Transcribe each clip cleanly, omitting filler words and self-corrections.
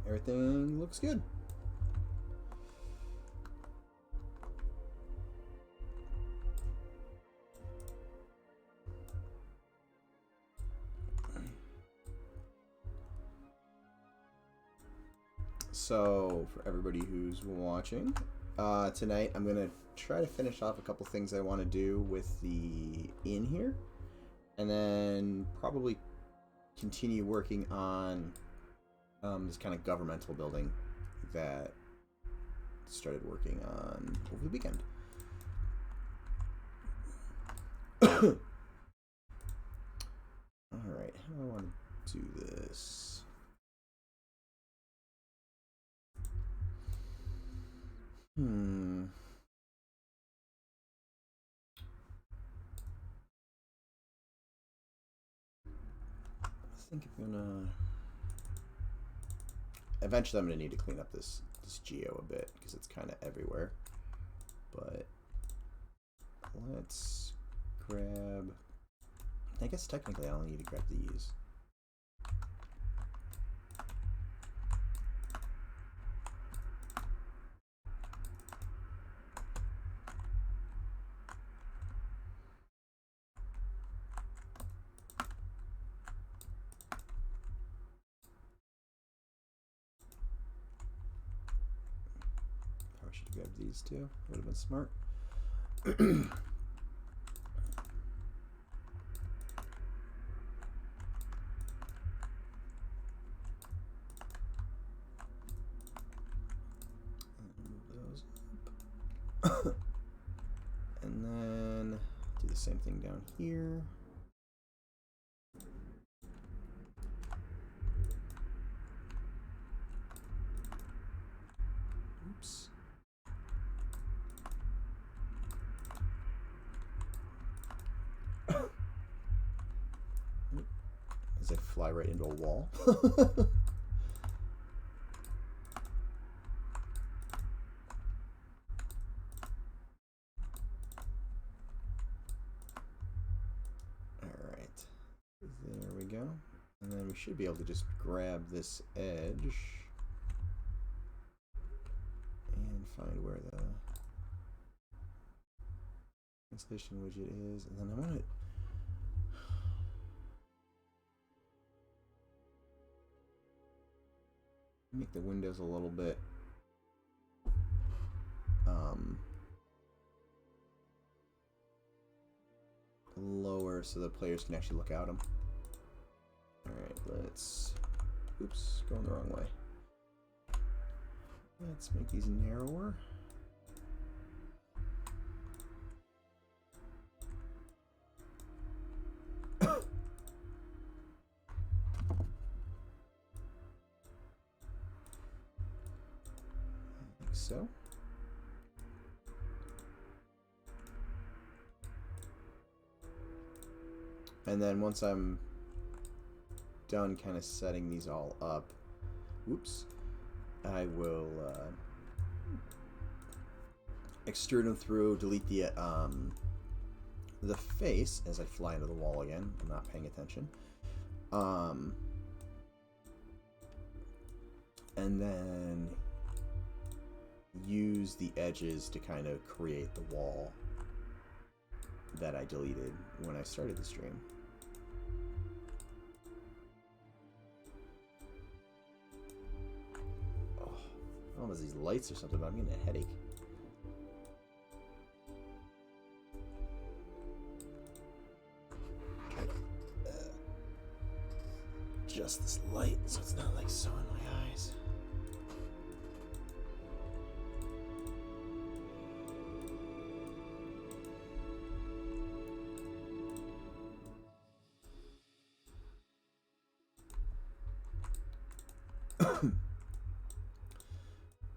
everything looks good. So, for everybody who's watching, tonight I'm going to try to finish off a couple things I want to do with the inn here. And then probably continue working on this kind of governmental building that started working on over the weekend. Alright, how do I want to do this? I think I'm gonna... Eventually I'm gonna need to clean up this geo a bit because it's kind of everywhere. But let's grab... I guess technically I only need to grab these. Grab these two. Would have been smart. Move those up. And then do the same thing down here. Oops. As I fly right into a wall. Alright. There we go. And then we should be able to just grab this edge and find where the translation widget is. And then I want to make the windows a little bit lower so the players can actually look at them. Alright, let's... Oops, going the wrong way. Let's make these narrower. So. And then once I'm done kind of setting these all up, whoops, I will extrude them through, delete the face as I fly into the wall again. I'm not paying attention. And then use the edges to kind of create the wall that I deleted when I started the stream. Oh, I don't know if it's these lights or something, but I'm getting a headache. Adjust this light so it's not like so in my eyes.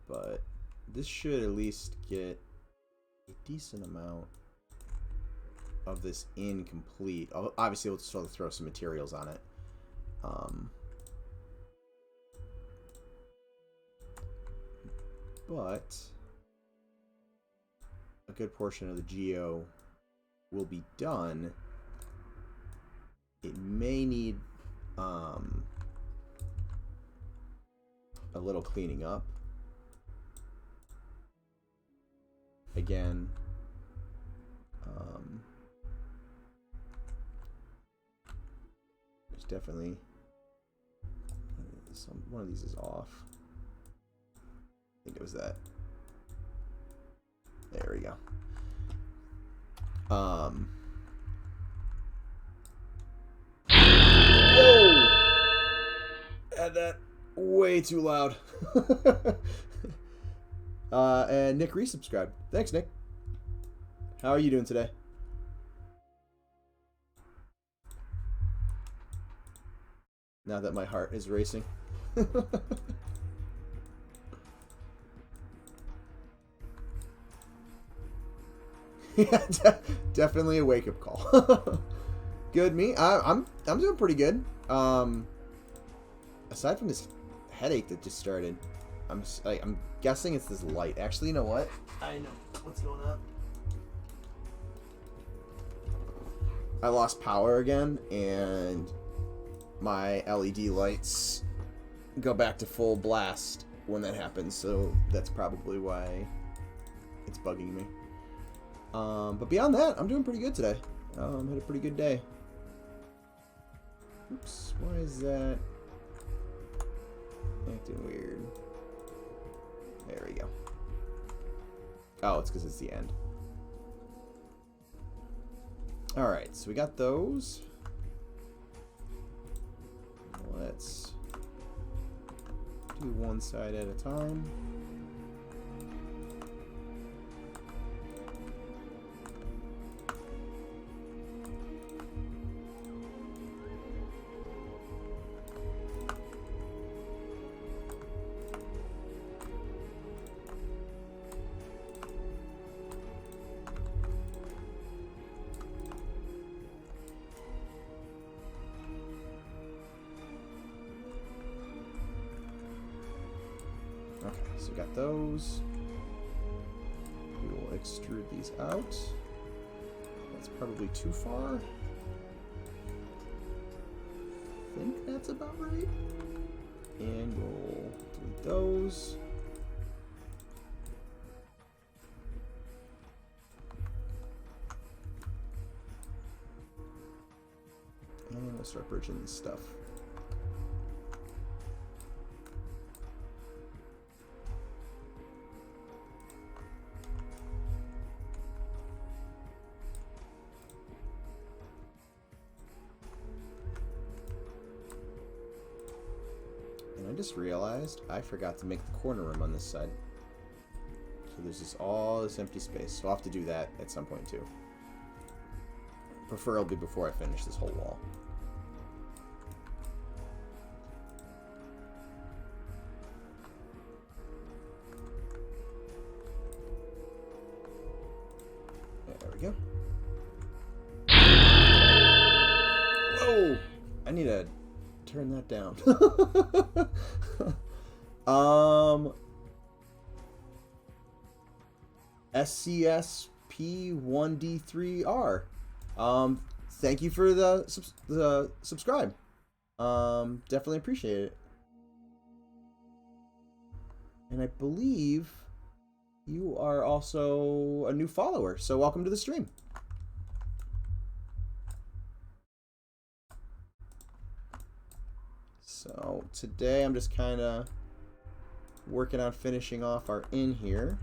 But this should at least get a decent amount of this in complete. Obviously, we'll still throw some materials on it. But a good portion of the geo will be done. It may need a little cleaning up. Again, there's definitely one of these is off. I think it was that. There we go. Whoa! Had that way too loud. And Nick resubscribed. Thanks, Nick. How are you doing today? Now that my heart is racing. Yeah, definitely a wake-up call. Good, me. I'm doing pretty good. Aside from this headache that just started, I'm guessing it's this light. Actually, you know what? I know what's going on. I lost power again, and my LED lights go back to full blast when that happens. So that's probably why it's bugging me. But beyond that, I'm doing pretty good today. Had a pretty good day. Oops, why is that acting weird? There we go. Oh, it's because it's the end. Alright, so we got those. Let's do one side at a time. Okay, so we got those. We will extrude these out. That's probably too far. I think that's about right. And we'll delete those. And we'll start bridging this stuff. I just realized I forgot to make the corner room on this side. So there's all this empty space. So I'll have to do that at some point too. Preferably before I finish this whole wall. There we go. Whoa! I need to turn that down. SCSP1D3R. Thank you for the subscribe. Definitely appreciate it. And I believe you are also a new follower, so welcome to the stream. So today I'm just kind of working on finishing off our inn here.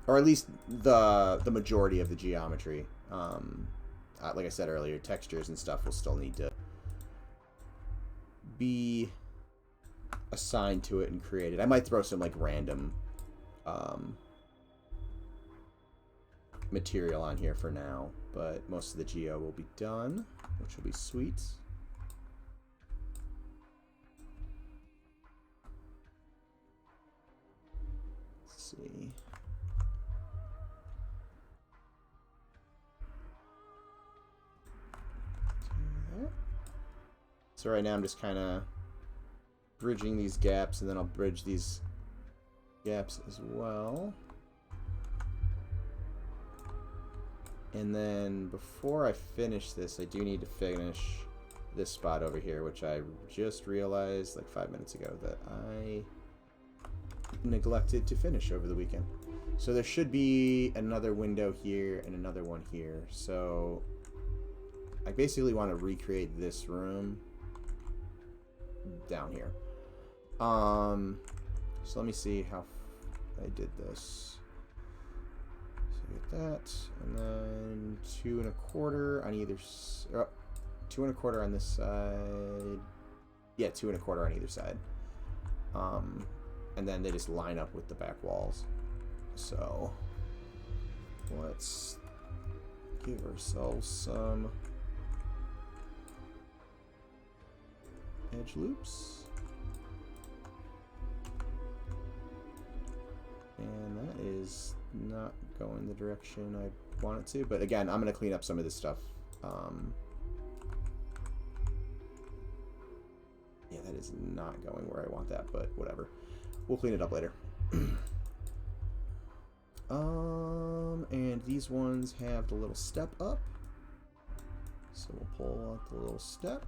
Or at least the majority of the geometry. Like I said earlier, textures and stuff will still need to be assigned to it and created. I might throw some like random material on here for now, but most of the geo will be done, which will be sweet. Let's see. So right now I'm just kind of bridging these gaps, and then I'll bridge these gaps as well. And then before I finish this, I do need to finish this spot over here, which I just realized like 5 minutes ago that I neglected to finish over the weekend. So there should be another window here and another one here. So I basically want to recreate this room down here. So let me see how I did this. So get that, and then 2 1/4 on either. 2 1/4 on this side. Yeah, 2 1/4 on either side. And then they just line up with the back walls. So let's give ourselves some edge loops. And that is not going the direction I want it to. But again, I'm going to clean up some of this stuff. Yeah, that is not going where I want that, but whatever. We'll clean it up later. And these ones have the little step up. So we'll pull out the little step.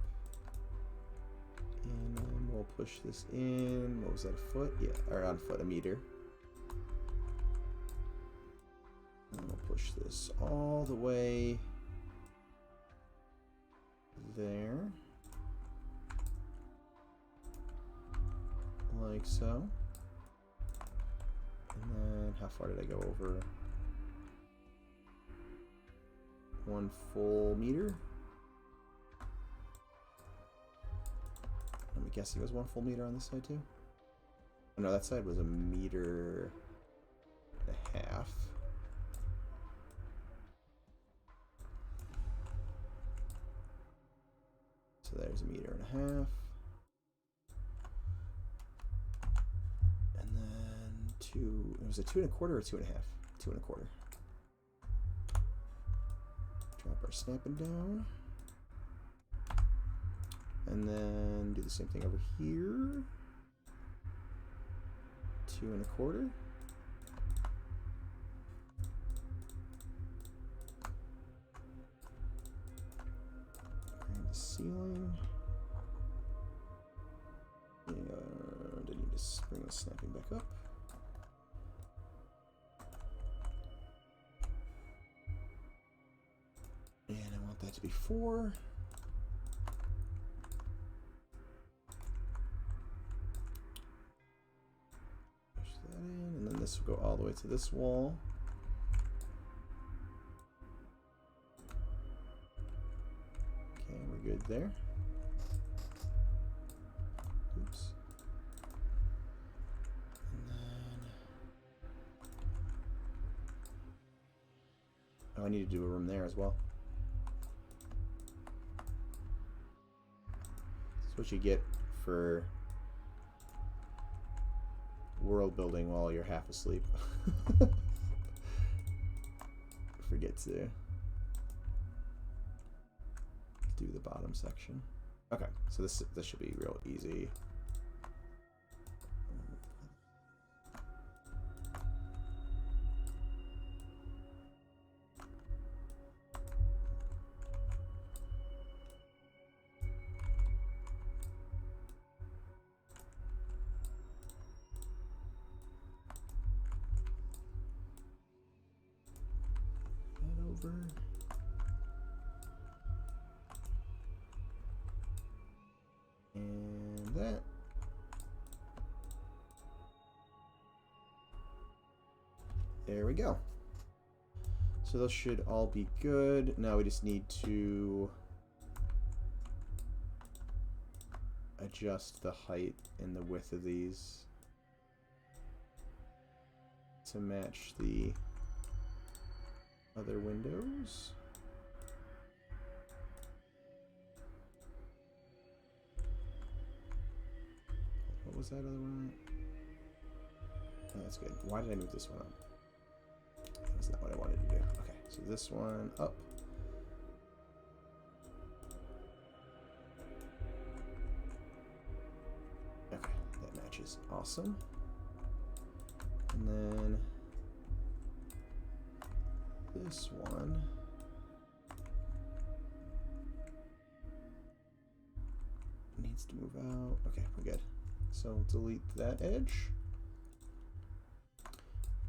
And then we'll push this in. What was that, a foot? Yeah, or on foot, a meter. And we'll push this all the way there. Like so. And then how far did I go over? 1 full meter. I'm guessing it was 1 full meter on this side too. Oh, no, that side was 1.5 meters. So there's 1.5 meters. And then 2. It was a 2 1/4 or 2 1/2? 2 1/4. Drop our snapping down. And then do the same thing over here. 2 1/4. Grab the ceiling. And I need to bring the snapping back up. And I want that to be 4. Push that in, and then this will go all the way to this wall. Okay, we're good there. Oops. And then... oh, I need to do a room there as well. That's what you get for world building while you're half asleep. Forget to do the bottom section. Okay, so this should be real easy. And that. There we go. So those should all be good. Now we just need to adjust the height and the width of these to match the other windows. What was that other one? Oh, that's good. Why did I move this one up? That's not what I wanted to do. Okay, so this one up. Okay, that matches. Awesome. And then this one needs to move out. Okay, we're good. So delete that edge.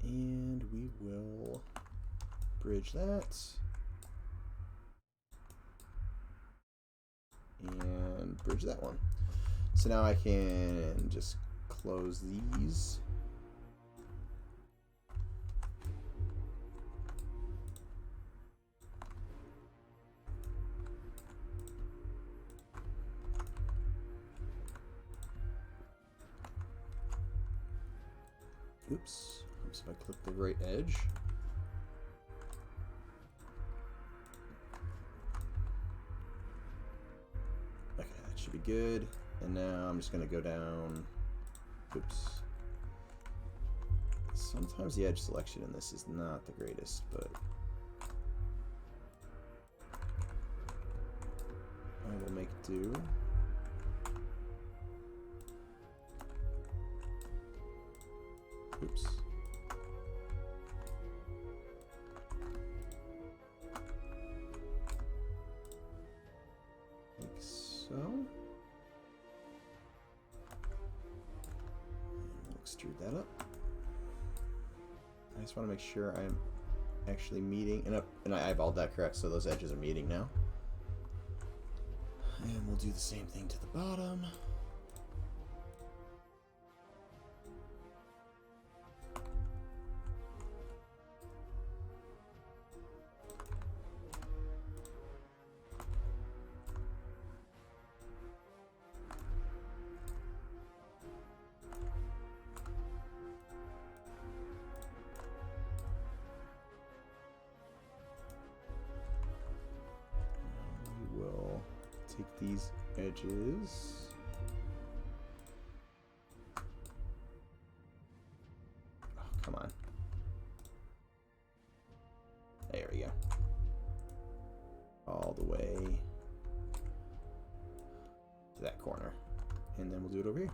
And we will bridge that. And bridge that one. So now I can just close these. Oops. Oops, if I click the right edge. Okay, that should be good. And now I'm just going to go down. Oops. Sometimes the edge selection in this is not the greatest, but I will make do. Oops. Like so. And we'll extrude that up. I just want to make sure I'm actually meeting, and I eyeballed that correct, so those edges are meeting now. And we'll do the same thing to the bottom. Take these edges. Oh, come on. There we go. All the way to that corner. And then we'll do it over here.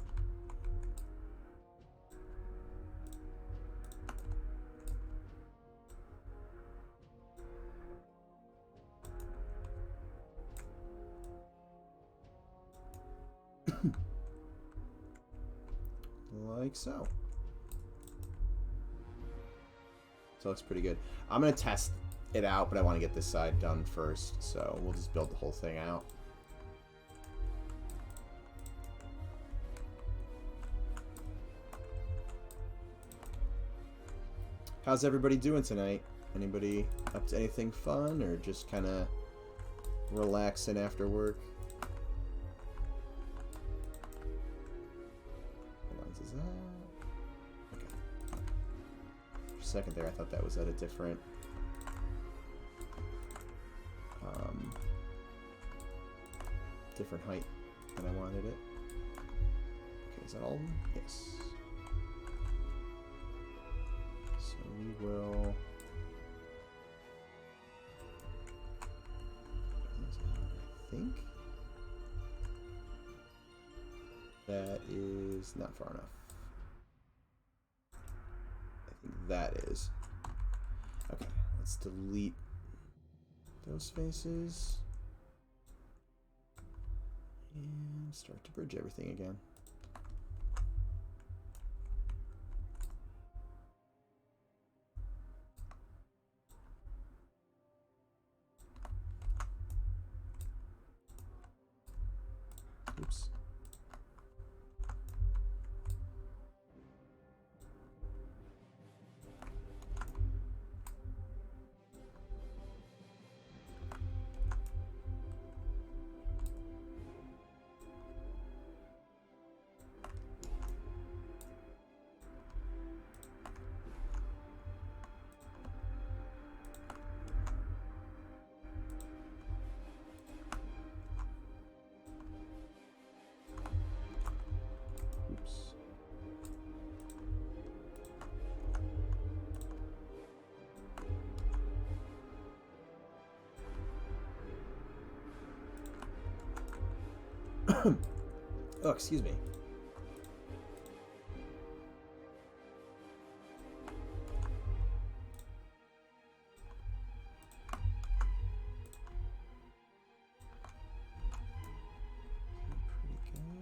Like so. So it looks pretty good. I'm going to test it out, but I want to get this side done first. So we'll just build the whole thing out. How's everybody doing tonight? Anybody up to anything fun or just kind of relaxing after work? Is that okay? For a second there, I thought that was at a different different height than I wanted it. Okay, is that all of them? Yes. So we will. I think that is not far enough. I think that is. Okay, let's delete those faces. And start to bridge everything again. Oops. Oh, excuse me. Pretty good.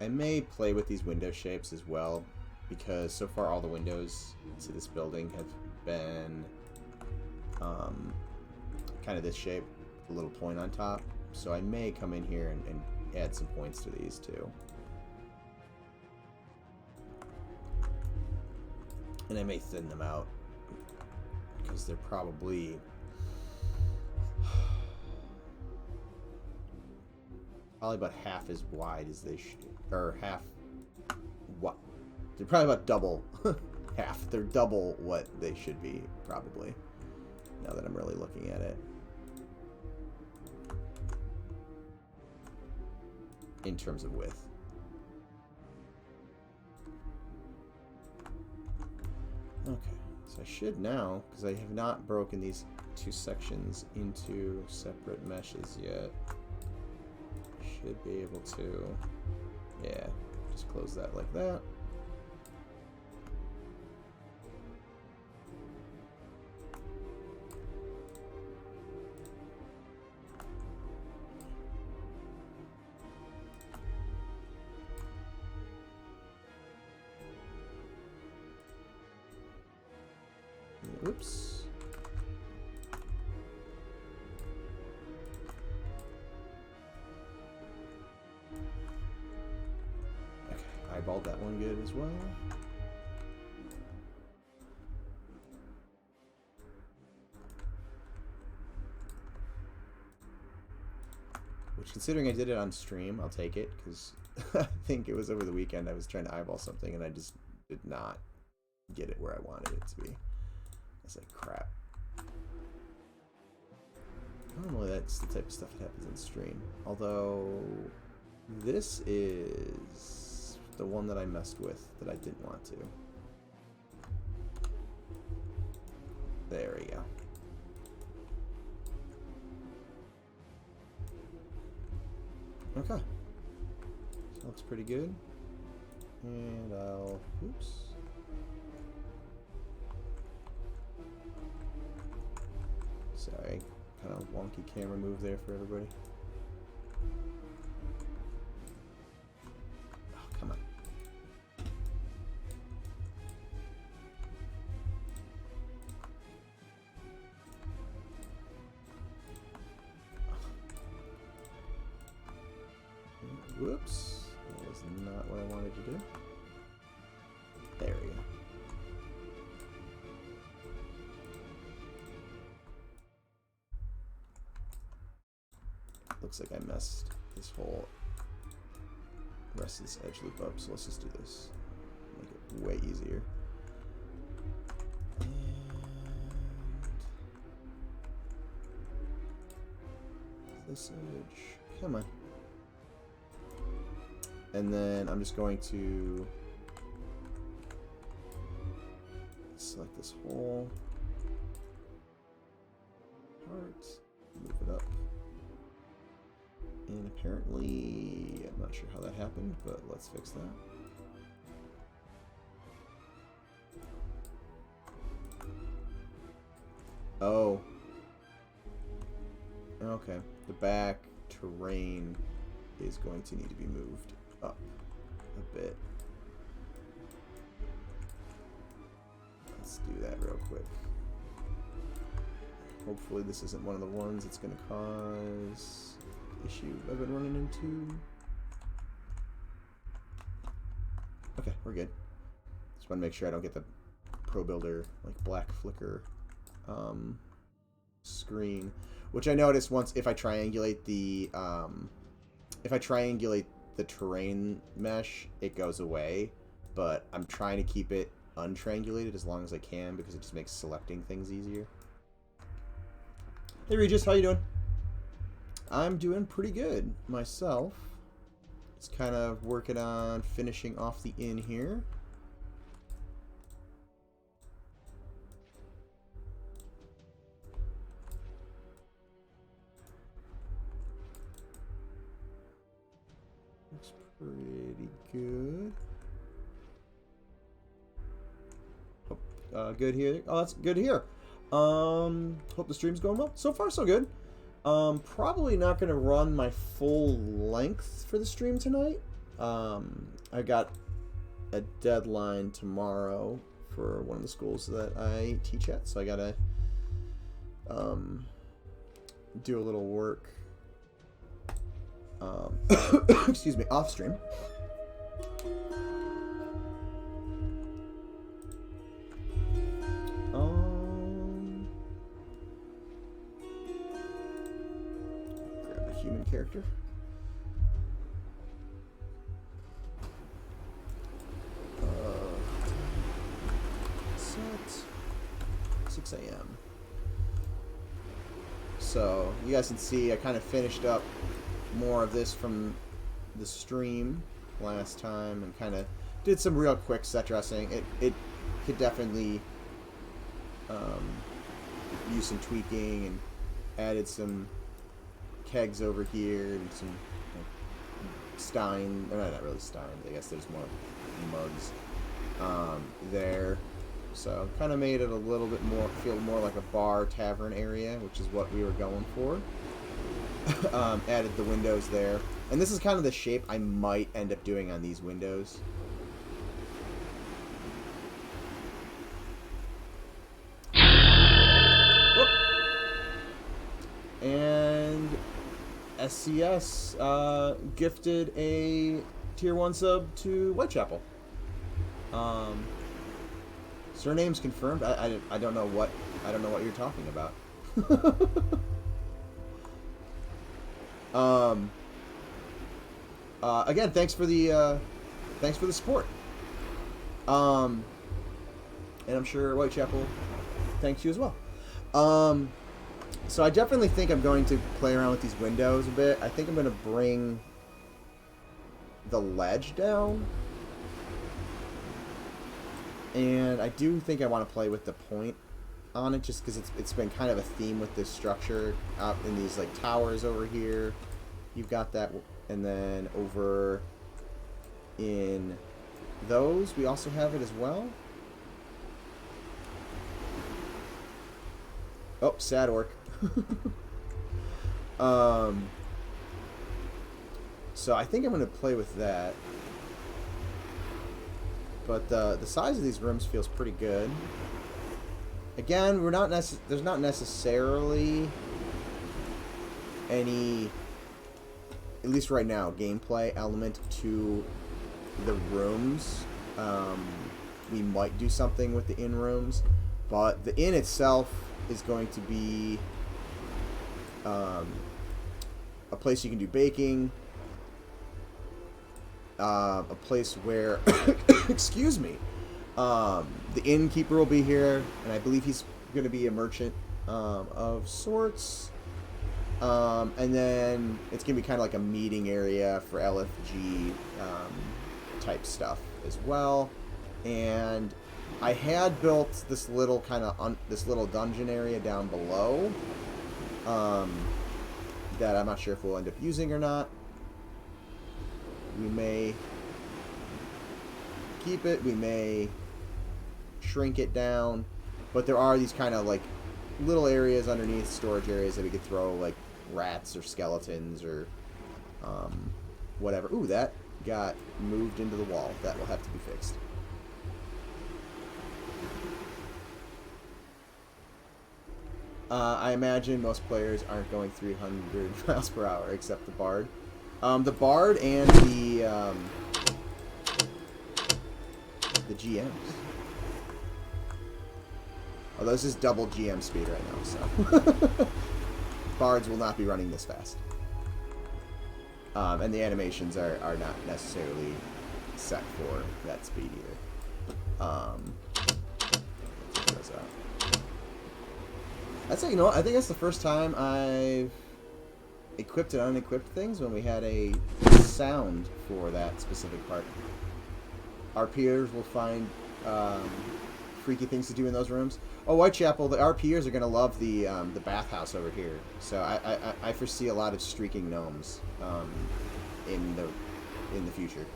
I may play with these window shapes as well, because so far all the windows to this building have been kind of this shape, a little point on top. So I may come in here and add some points to these too. And I may thin them out, because they're probably about half as wide as they should, or half what? They're probably about double half. They're double what they should be, probably. Now that I'm really looking at it, in terms of width. Okay, so I should now, because I have not broken these two sections into separate meshes yet, should be able to, yeah, just close that like that. Oops. Okay, eyeballed that one good as well. Which, considering I did it on stream, I'll take it, because I think it was over the weekend I was trying to eyeball something and I just did not get it where I wanted it to be. I was like, crap. Normally that's the type of stuff that happens on stream. Although, this is the one that I messed with that I didn't want to. There we go. Okay. So looks pretty good. And I'll, oops. Sorry, kind of wonky camera move there for everybody. Oh, come on. Whoops, that was not what I wanted to do. There we go. Looks like I messed this whole rest of this edge loop up, so let's just do this. Make it way easier. And this edge, come on. And then I'm just going to select this whole part, move it up. And apparently, I'm not sure how that happened, but let's fix that. Oh. Okay. The back terrain is going to need to be moved up a bit. Let's do that real quick. Hopefully this isn't one of the ones that's going to cause issue I've been running into. Okay, we're good. Just want to make sure I don't get the Pro Builder like black flicker screen, which I noticed once if I triangulate the terrain mesh, it goes away. But I'm trying to keep it untriangulated as long as I can because it just makes selecting things easier. Hey Regis, how you doing? I'm doing pretty good myself. Just kind of working on finishing off the inn here. Looks pretty good. Good here. Oh, that's good here. Hope the stream's going well. So far, so good. Probably not going to run my full length for the stream tonight. I got a deadline tomorrow for one of the schools that I teach at, so I gotta do a little work. Excuse me, off stream. Grab a human character. Set 6 a.m. So you guys can see I kind of finished up more of this from the stream last time and kind of did some real quick set dressing. It could definitely use some tweaking, and added some kegs over here and some Stein, or not really Stein, I guess there's more mugs there. So kind of made it a little bit more, feel more like a bar tavern area, which is what we were going for. Added the windows there. And this is kind of the shape I might end up doing on these windows. Whoop. And SCS gifted a tier 1 sub to Whitechapel. Surname's confirmed. I don't know what you're talking about. Again, thanks for the support. And I'm sure Whitechapel thanks you as well. So I definitely think I'm going to play around with these windows a bit. I think I'm going to bring the ledge down. And I do think I want to play with the point on it, just because it's been kind of a theme with this structure out in these like towers over here. You've got that, and then over in those we also have it as well. Oh, sad orc. So I think I'm going to play with that. But the size of these rooms feels pretty good. Again, there's not necessarily any, at least right now, gameplay element to the rooms. We might do something with the inn rooms, but the inn itself is going to be a place you can do baking. A place where, excuse me, the innkeeper will be here, and I believe he's going to be a merchant of sorts. And then it's going to be kind of like a meeting area for LFG type stuff as well. And I had built this little kind of this little dungeon area down below that I'm not sure if we'll end up using or not. We may keep it, we may shrink it down, but there are these kind of like little areas underneath, storage areas that we could throw like rats or skeletons or whatever. Ooh, that got moved into the wall. That will have to be fixed. I imagine most players aren't going 300 miles per hour except the Bard. The Bard and the GMs. Although this is double GM speed right now, so Bards will not be running this fast. And the animations are not necessarily set for that speed either. I'd say, you know what, I think that's the first time I've equipped and unequipped things when we had a sound for that specific part. Our peers will find freaky things to do in those rooms. Oh, Whitechapel, the RPers are going to love the bathhouse over here. So I foresee a lot of streaking gnomes in the future.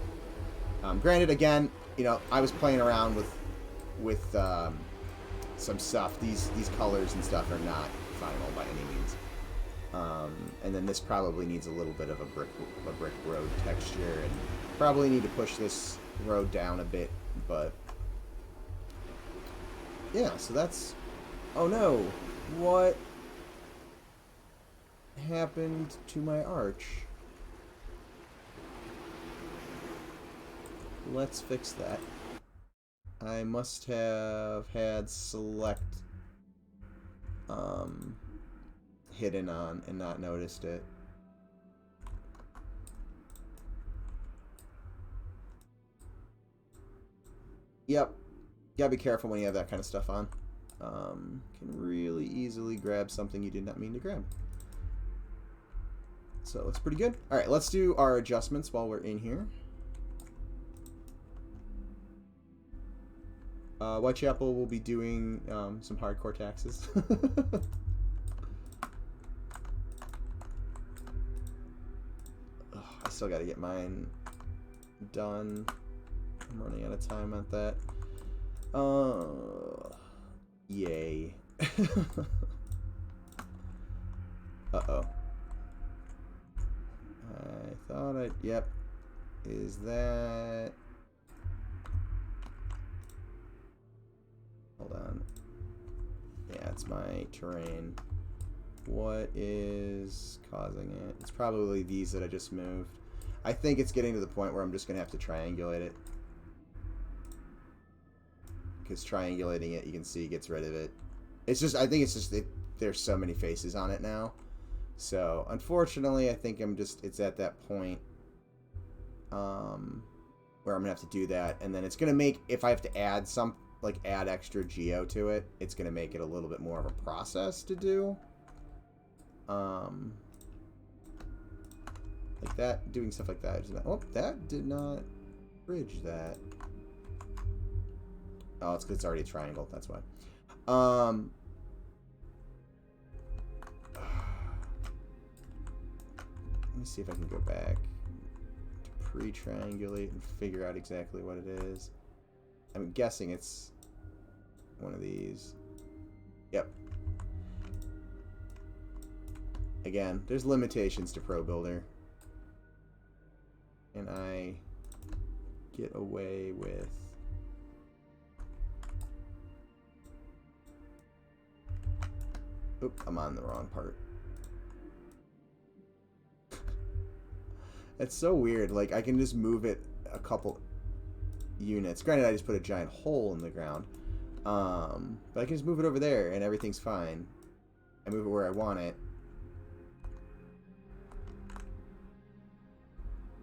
Granted, again, you know, I was playing around with some stuff. These colors and stuff are not final by any means. And then this probably needs a little bit of a brick road texture, and probably need to push this road down a bit, but yeah, so that's... Oh no! What happened to my arch? Let's fix that. I must have had select hidden on and not noticed it. Yep. Gotta be careful when you have that kind of stuff on. Can really easily grab something you did not mean to grab. So that's pretty good. Alright, let's do our adjustments while we're in here. Whitechapel will be doing some hardcore taxes. I still got to get mine done. I'm running out of time on that. Yay. Uh-oh. I thought I... Yep. Is that... Hold on. Yeah, it's my terrain. What is causing it? It's probably these that I just moved. I think it's getting to the point where I'm just going to have to triangulate it. Because triangulating it, you can see, gets rid of it. It's just, I think it's just, there's so many faces on it now. So, unfortunately, I think it's at that point where I'm going to have to do that. And then it's going to make, if I have to add add extra geo to it, it's going to make it a little bit more of a process to do. Like that, doing stuff like that. Oh, that did not bridge that. Oh, it's because it's already a triangle, that's why. Let me see if I can go back to pre-triangulate and figure out exactly what it is. I'm guessing it's one of these. Yep. Again, there's limitations to Pro Builder. And I get away with... Oop, I'm on the wrong part. It's so weird. Like, I can just move it a couple units. Granted, I just put a giant hole in the ground. But I can just move it over there and everything's fine. I move it where I want it.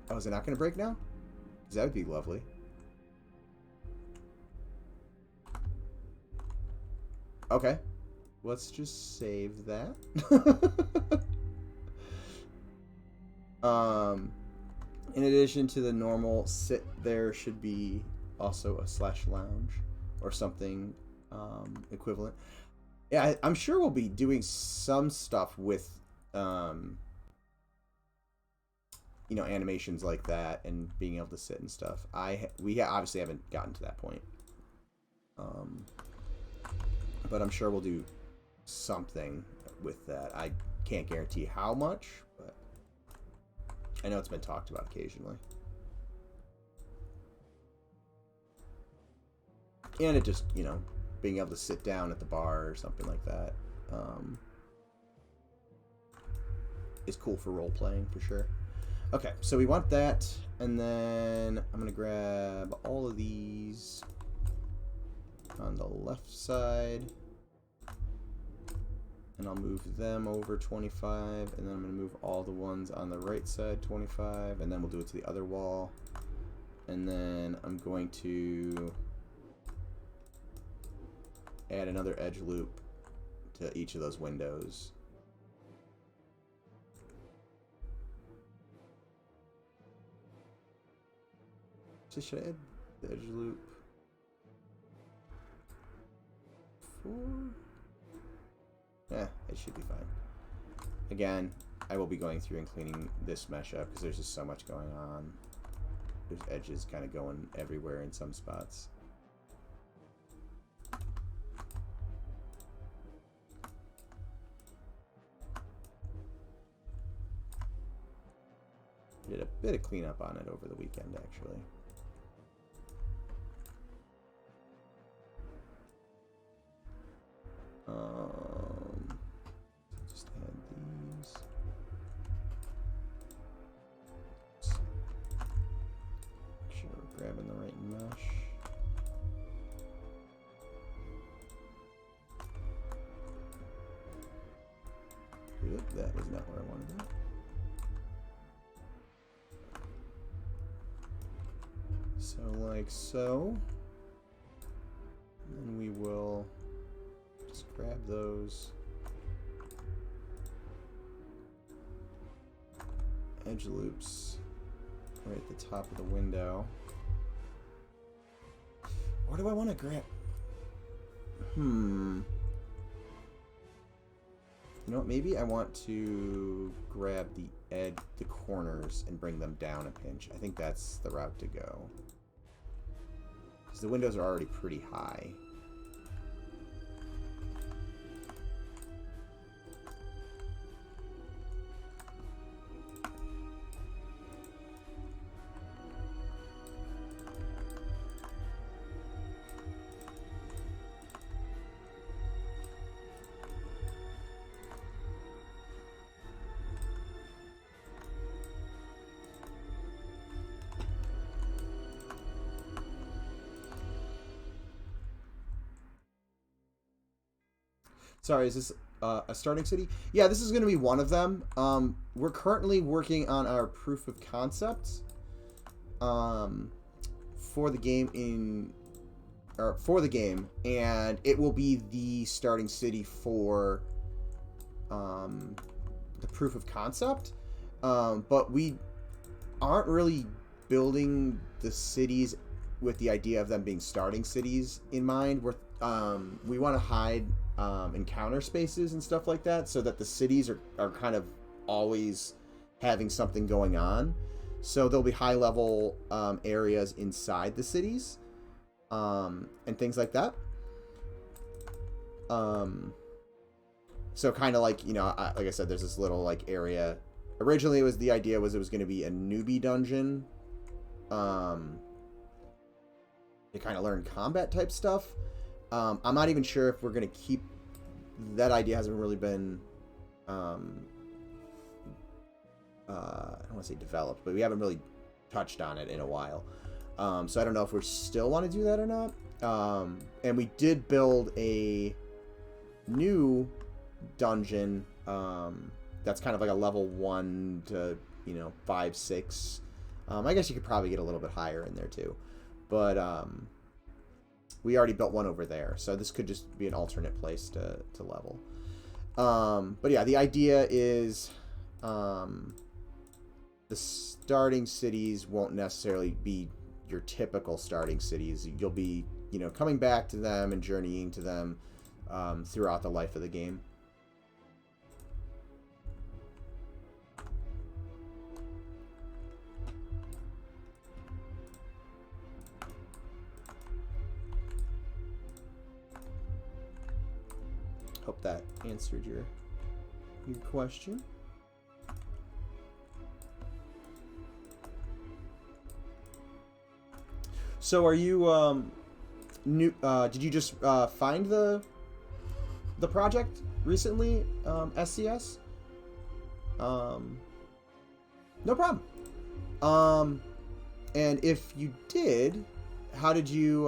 Oh, is it not going to break now? Because that would be lovely. Okay. Let's just save that. In addition to the normal sit, there should be also a /lounge or something equivalent. Yeah, I'm sure we'll be doing some stuff with you know, animations like that and being able to sit and stuff. We obviously haven't gotten to that point. But I'm sure we'll do something with that. I can't guarantee how much, but I know it's been talked about occasionally. And it just, you know, being able to sit down at the bar or something like that is cool for role-playing, for sure. Okay, so we want that, and then I'm going to grab all of these on the left side, and I'll move them over 25, and then I'm going to move all the ones on the right side 25, and then we'll do it to the other wall, and then I'm going to add another edge loop to each of those windows. So should I add the edge loop 4? Yeah, it should be fine. Again, I will be going through and cleaning this mesh up because there's just so much going on. There's edges kind of going everywhere in some spots. Did a bit of cleanup on it over the weekend, actually. Just add these. Make sure we're grabbing the right mesh. Oop, that was not where I wanted that. So like so. And then we will just grab those edge loops right at the top of the window. Or do I want to grab? You know what? Maybe I want to grab the corners and bring them down a pinch. I think that's the route to go. Because the windows are already pretty high. Sorry, is this a starting city? Yeah, this is going to be one of them. We're currently working on our proof of concept for the game and it will be the starting city for the proof of concept. But we aren't really building the cities with the idea of them being starting cities in mind. We want to hide encounter spaces and stuff like that so that the cities are kind of always having something going on. So there'll be high level areas inside the cities and things like that. So kind of like, you know, like I said, there's this little like area. Originally the idea was it was going to be a newbie dungeon to kind of learn combat type stuff. I'm not even sure if we're going to keep... That idea hasn't really been... I don't want to say developed, but we haven't really touched on it in a while. So I don't know if we still want to do that or not. And we did build a new dungeon that's kind of like a level 1 to, 5, 6. I guess you could probably get a little bit higher in there too. But... we already built one over there, so this could just be an alternate place to level. But yeah, the idea is the starting cities won't necessarily be your typical starting cities. You'll be, coming back to them and journeying to them throughout the life of the game. Hope that answered your question. So are you new? Did you just find the project recently, SCS? No problem. And if you did, how did you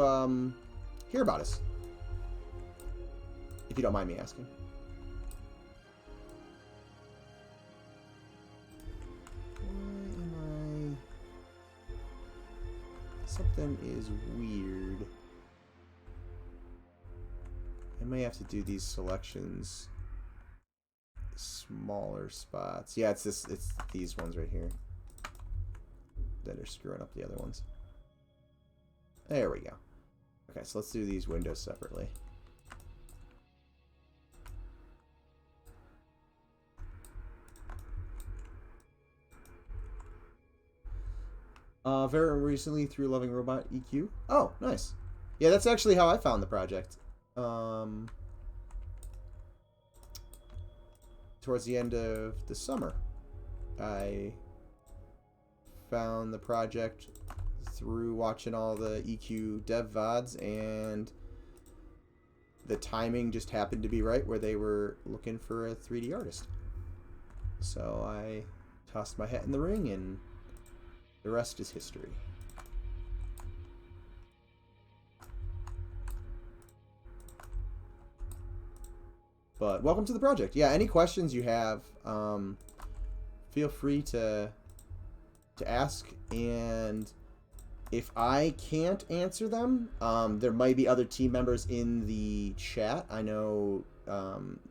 hear about us? If you don't mind me asking. Why am I... Something is weird. I may have to do these selections smaller spots. Yeah, it's these ones right here that are screwing up the other ones. There we go. Okay, so let's do these windows separately. Very recently through Loving Robot EQ. Oh, nice. Yeah, that's actually how I found the project. Towards the end of the summer, I found the project through watching all the EQ dev VODs, and the timing just happened to be right where they were looking for a 3D artist. So I tossed my hat in the ring, and the rest is history. But welcome to the project. Yeah, any questions you have, feel free to ask, and if I can't answer them, there might be other team members in the chat. I know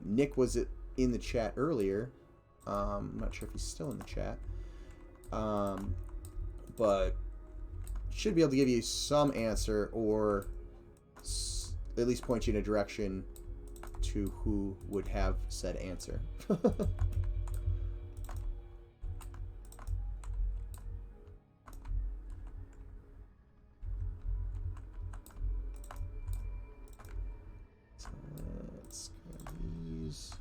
Nick was in the chat earlier. I'm not sure if he's still in the chat, but should be able to give you some answer, or at least point you in a direction to who would have said answer. So let's grab these.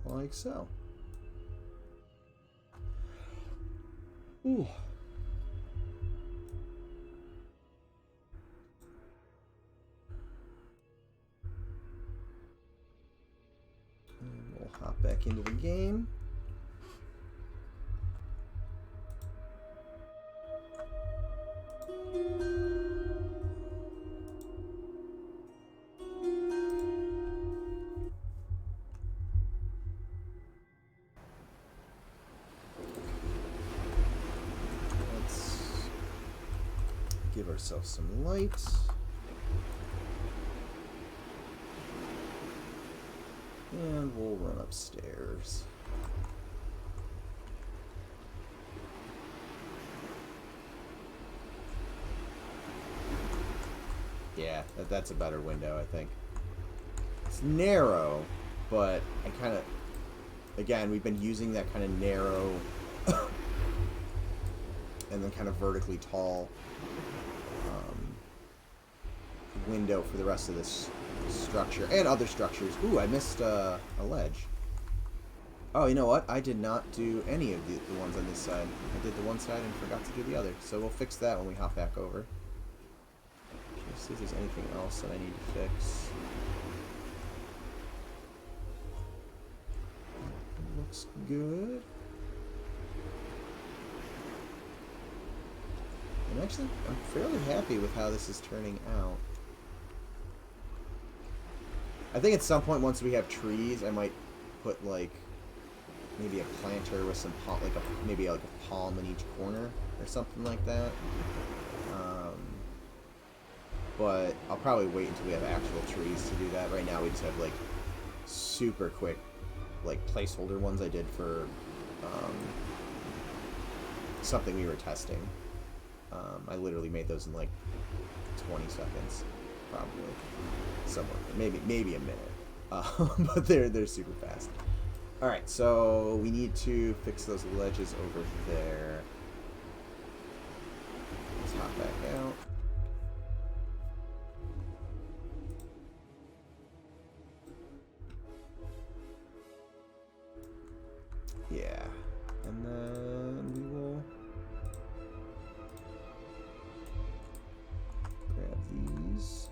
Like so. Ooh. And we'll hop back into the game. Give ourselves some light. And we'll run upstairs. Yeah, that's a better window, I think. It's narrow, but I kind of... Again, we've been using that kind of narrow and then kind of vertically tall window for the rest of this structure and other structures. Ooh, I missed a ledge. Oh, you know what? I did not do any of the ones on this side. I did the one side and forgot to do the other. So we'll fix that when we hop back over. Let's see if there's anything else that I need to fix. Looks good. And actually, I'm fairly happy with how this is turning out. I think at some point, once we have trees, I might put like maybe a planter with some maybe like a palm in each corner or something like that. But I'll probably wait until we have actual trees to do that. Right now, we just have like super quick like placeholder ones I did for something we were testing. I literally made those in like 20 seconds, probably. Somewhere, maybe a minute, but they're super fast. All right, so we need to fix those ledges over there. Let's hop back out. Yeah, and then we will grab these.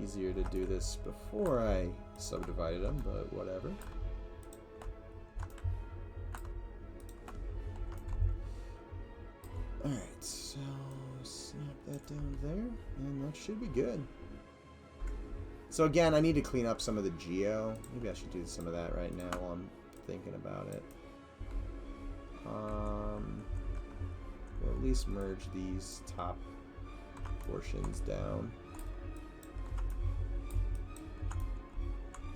Easier to do this before I subdivided them, but whatever. Alright, so snap that down there, and that should be good. So again, I need to clean up some of the geo. Maybe I should do some of that right now while I'm thinking about it. We'll at least merge these top portions down.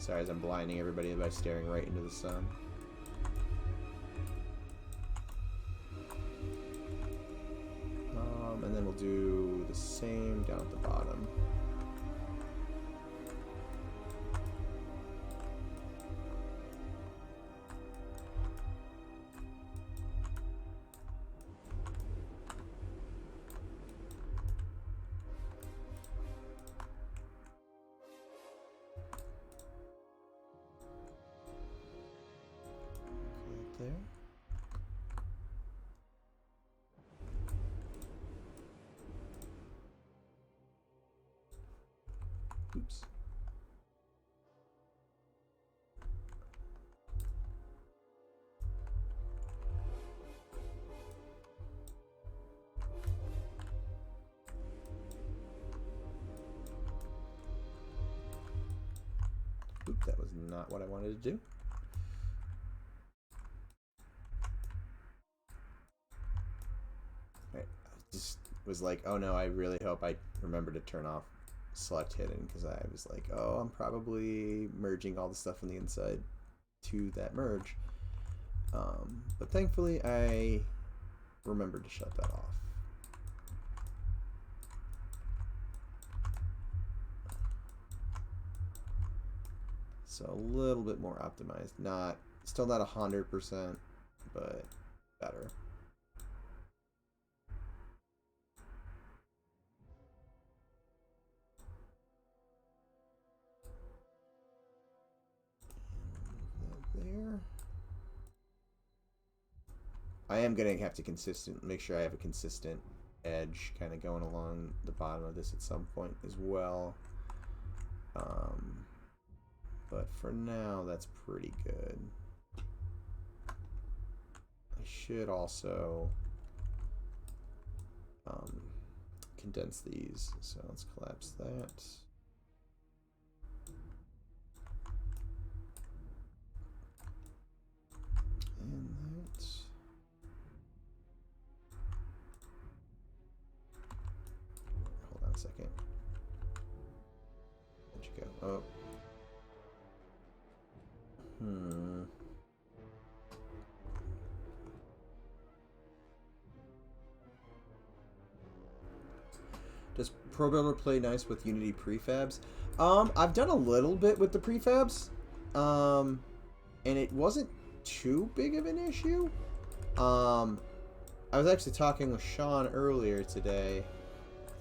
Sorry as I'm blinding everybody by staring right into the sun. And then we'll do the same down at the bottom. Okay, there. Oops. Oop, that was not what I wanted to do. Right. I just was like, oh no, I really hope I remember to turn off select hidden, because I was like, oh, I'm probably merging all the stuff on the inside to that merge. But thankfully I remembered to shut that off. So a little bit more optimized. Still not 100%, but better. There. I am going to have to make sure I have a consistent edge kind of going along the bottom of this at some point as well. But for now, that's pretty good. I should also condense these. So let's collapse that. And that. Hold on a second. Where'd you go? Oh. Does ProBuilder play nice with Unity prefabs? I've done a little bit with the prefabs, and it wasn't too big of an issue. I was actually talking with Sean earlier today,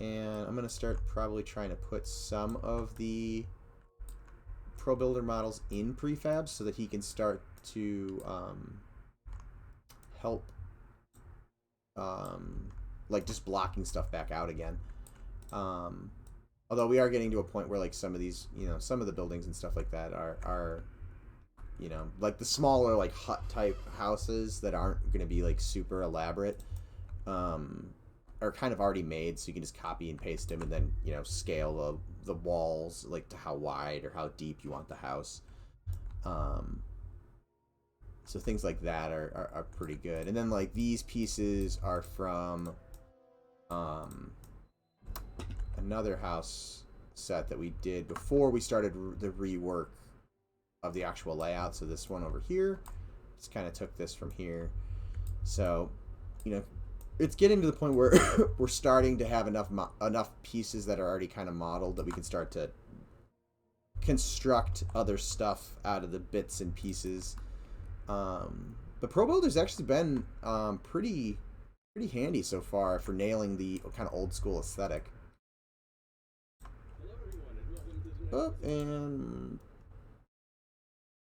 and I'm gonna start probably trying to put some of the ProBuilder models in prefabs so that he can start to help like just blocking stuff back out again. Although we are getting to a point where like some of these, some of the buildings and stuff like that are like the smaller like hut type houses that aren't going to be like super elaborate are kind of already made, so you can just copy and paste them and then scale the walls like to how wide or how deep you want the house. So things like that are pretty good. And then like these pieces are from another house set that we did before we started the rework of the actual layout. So this one over here just kind of took this from here. So it's getting to the point where we're starting to have enough pieces that are already kind of modeled that we can start to construct other stuff out of the bits and pieces. But ProBuilder's actually been pretty handy so far for nailing the kind of old school aesthetic. Oh, and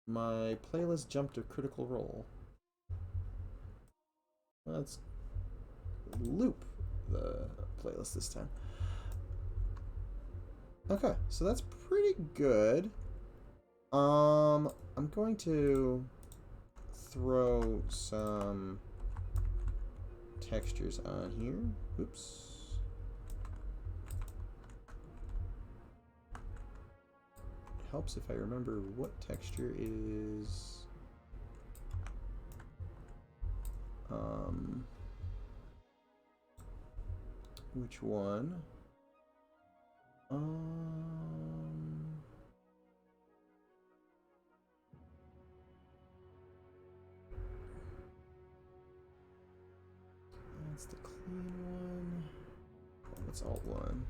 my playlist jumped to Critical Role. Let's loop the playlist this time. Okay, so that's pretty good. I'm going to throw some textures on here. Oops. It helps if I remember what texture is which one? That's the clean one. Oh, that's alt one.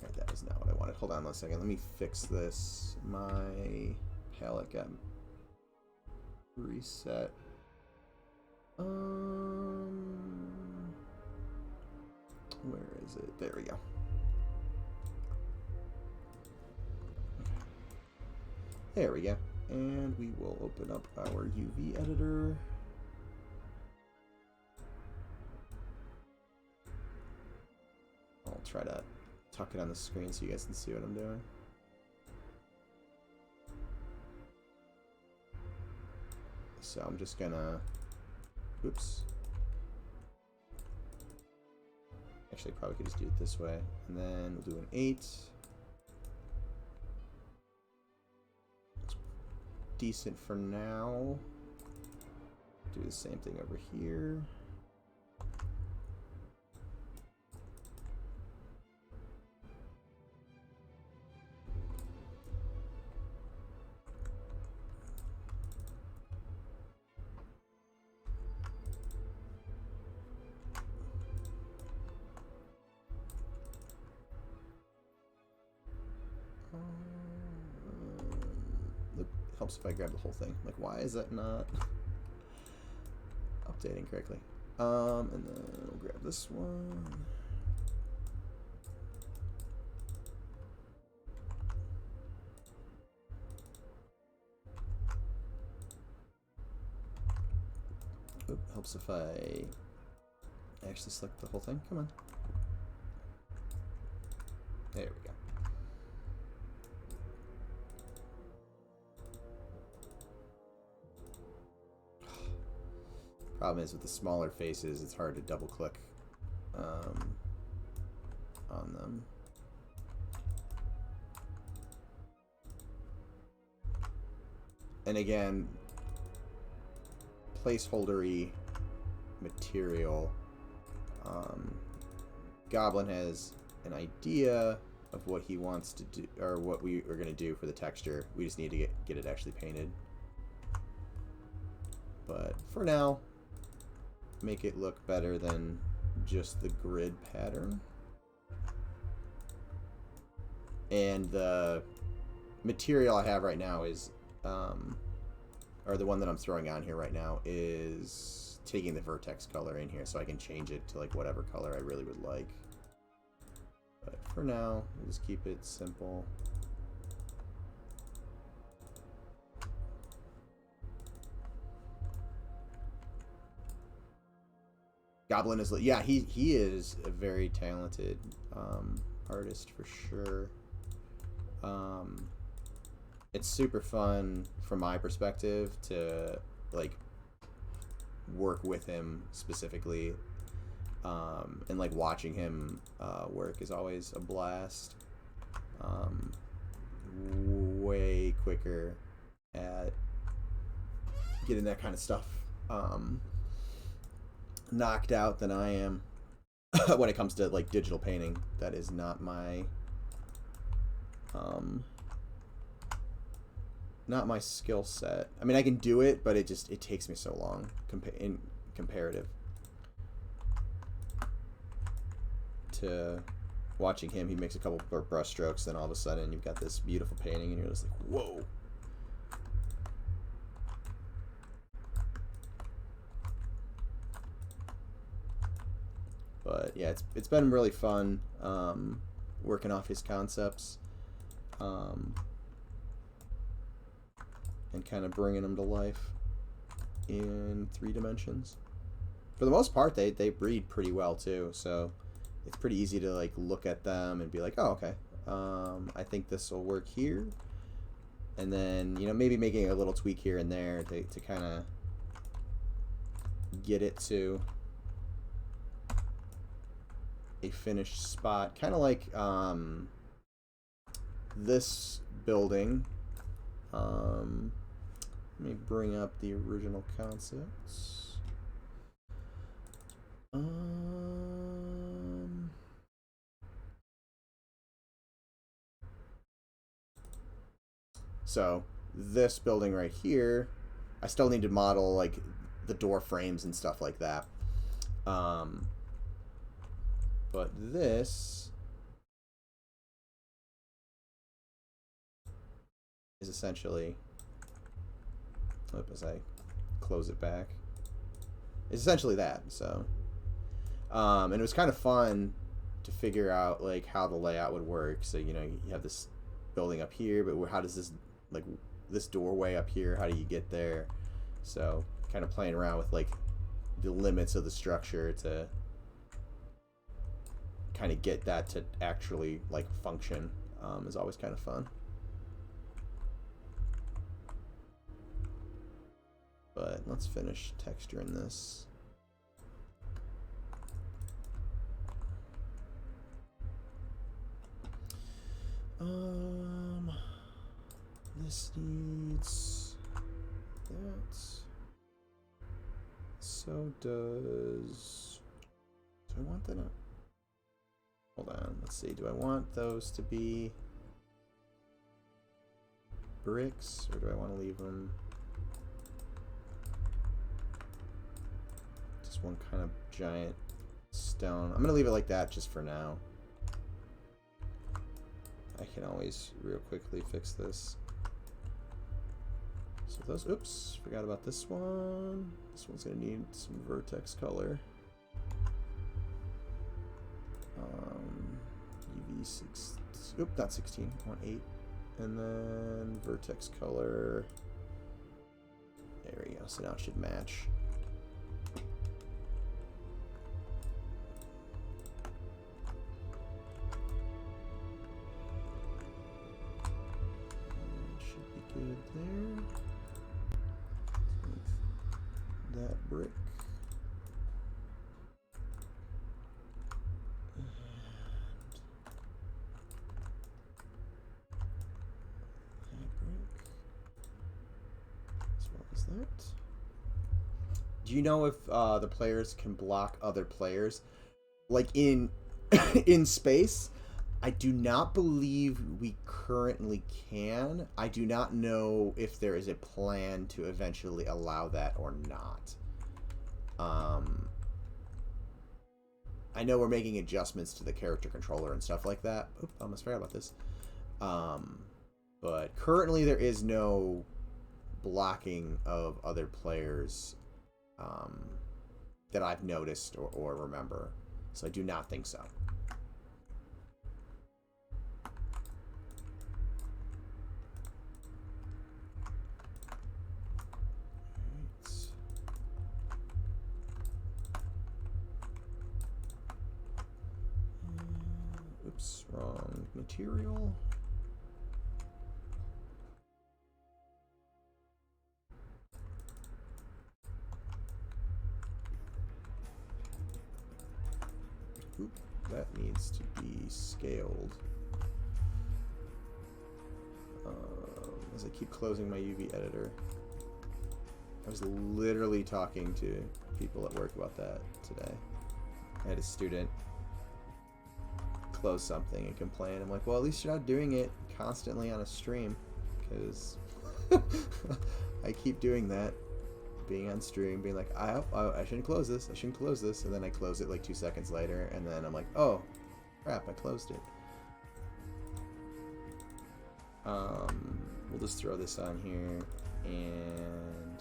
Alright, that is not what I wanted. Hold on one second. Let me fix this. My palette got reset. Where is it? There we go. There we go. And we will open up our UV editor. I'll try to tuck it on the screen so you guys can see what I'm doing. So I'm just gonna, oops. Actually, probably could just do it this way. And then we'll do an 8. It's decent for now. Do the same thing over here. It helps if I grab the whole thing. Like, why is that not updating correctly? And then we'll grab this one. Oop, helps if I actually select the whole thing. Come on. There we go. Problem is with the smaller faces, it's hard to double click on them. And again, placeholdery material. Goblin has an idea of what he wants to do, or what we are going to do for the texture. We just need to get it actually painted. But for now, make it look better than just the grid pattern. And the material I have right now is, or the one that I'm throwing on here right now, is taking the vertex color in here so I can change it to like whatever color I really would like. But for now, we'll just keep it simple. Goblin is, yeah, he is a very talented artist for sure. It's super fun from my perspective to like work with him specifically, and like watching him work is always a blast. Way quicker at getting that kind of stuff knocked out than I am when it comes to like digital painting. That is not my skill set. I mean, I can do it, but it takes me so long in comparative to watching him. He makes a couple of brush strokes, then all of a sudden you've got this beautiful painting and you're just like, whoa. But yeah, it's been really fun working off his concepts and kind of bringing them to life in 3 dimensions. For the most part, they breed pretty well too, so it's pretty easy to like look at them and be like, oh, okay, I think this will work here, and then, you know, maybe making a little tweak here and there to kind of get it to a finished spot, kind of like this building. Let me bring up the original concepts. So this building right here, I still need to model like the door frames and stuff like that. But this is essentially, as I close it back, it's essentially that. So, and it was kind of fun to figure out like how the layout would work. So, you know, you have this building up here, but how does this, like, this doorway up here, how do you get there? So kind of playing around with like the limits of the structure to kind of get that to actually like function is always kind of fun. But let's finish texturing this. This needs that. So does... Do I want that up? Hold on, let's see. Do I want those to be bricks, or do I want to leave them just one kind of giant stone? I'm gonna leave it like that just for now. I can always real quickly fix this. So those, oops, forgot about this one. This one's gonna need some vertex color. UV6, oop, not 16, I want 8. And then vertex color. There we go, so now it should match. Should be good there. That brick. That. Do you know if the players can block other players, like in in space? I do not believe we currently can. I do not know if there is a plan to eventually allow that or not. I know we're making adjustments to the character controller and stuff like that. Oop, I almost forgot about this. But currently there is no blocking of other players that I've noticed or remember. So I do not think so. Oops, wrong material. Oop, that needs to be scaled. As I keep closing my UV editor. I was literally talking to people at work about that today. I had a student close something and complain. I'm like, well, at least you're not doing it constantly on a stream, because I keep doing that, being on stream, being like, I shouldn't close this, I shouldn't close this, and then I close it like 2 seconds later, and then I'm like, oh crap, I closed it. We'll just throw this on here, and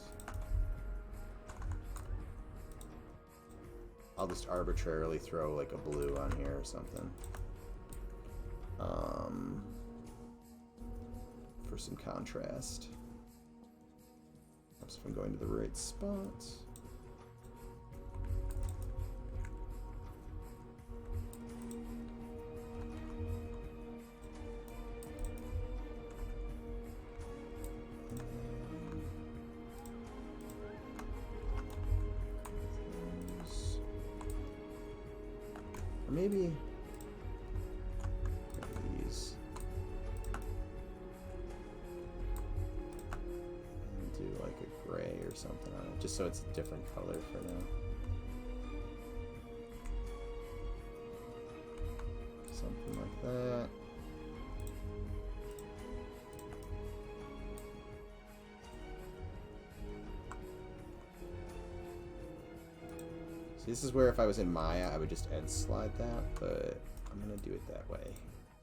I'll just arbitrarily throw like a blue on here or something. For some contrast. So if I'm going to the right spot. Or maybe these. And do like a gray or something on it, just so it's a different color for now. Something like that. This is where if I was in Maya, I would just edge slide that, but I'm going to do it that way.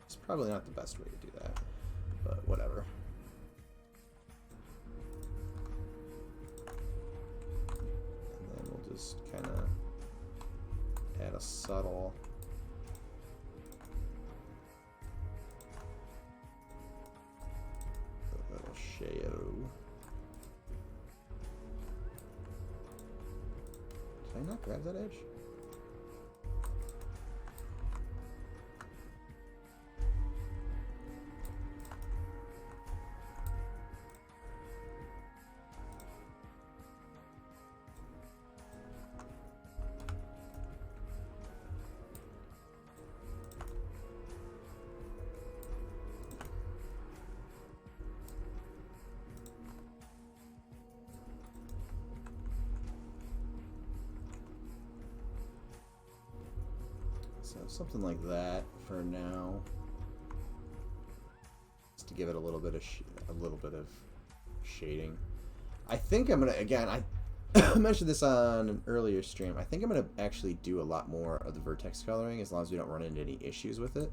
It's probably not the best way to do that, but whatever. And then we'll just kind of add a subtle little shadow. Did I not grab that edge? So something like that for now, just to give it a little bit of shading. I think I'm gonna, again, I mentioned this on an earlier stream. I think I'm gonna actually do a lot more of the vertex coloring as long as we don't run into any issues with it.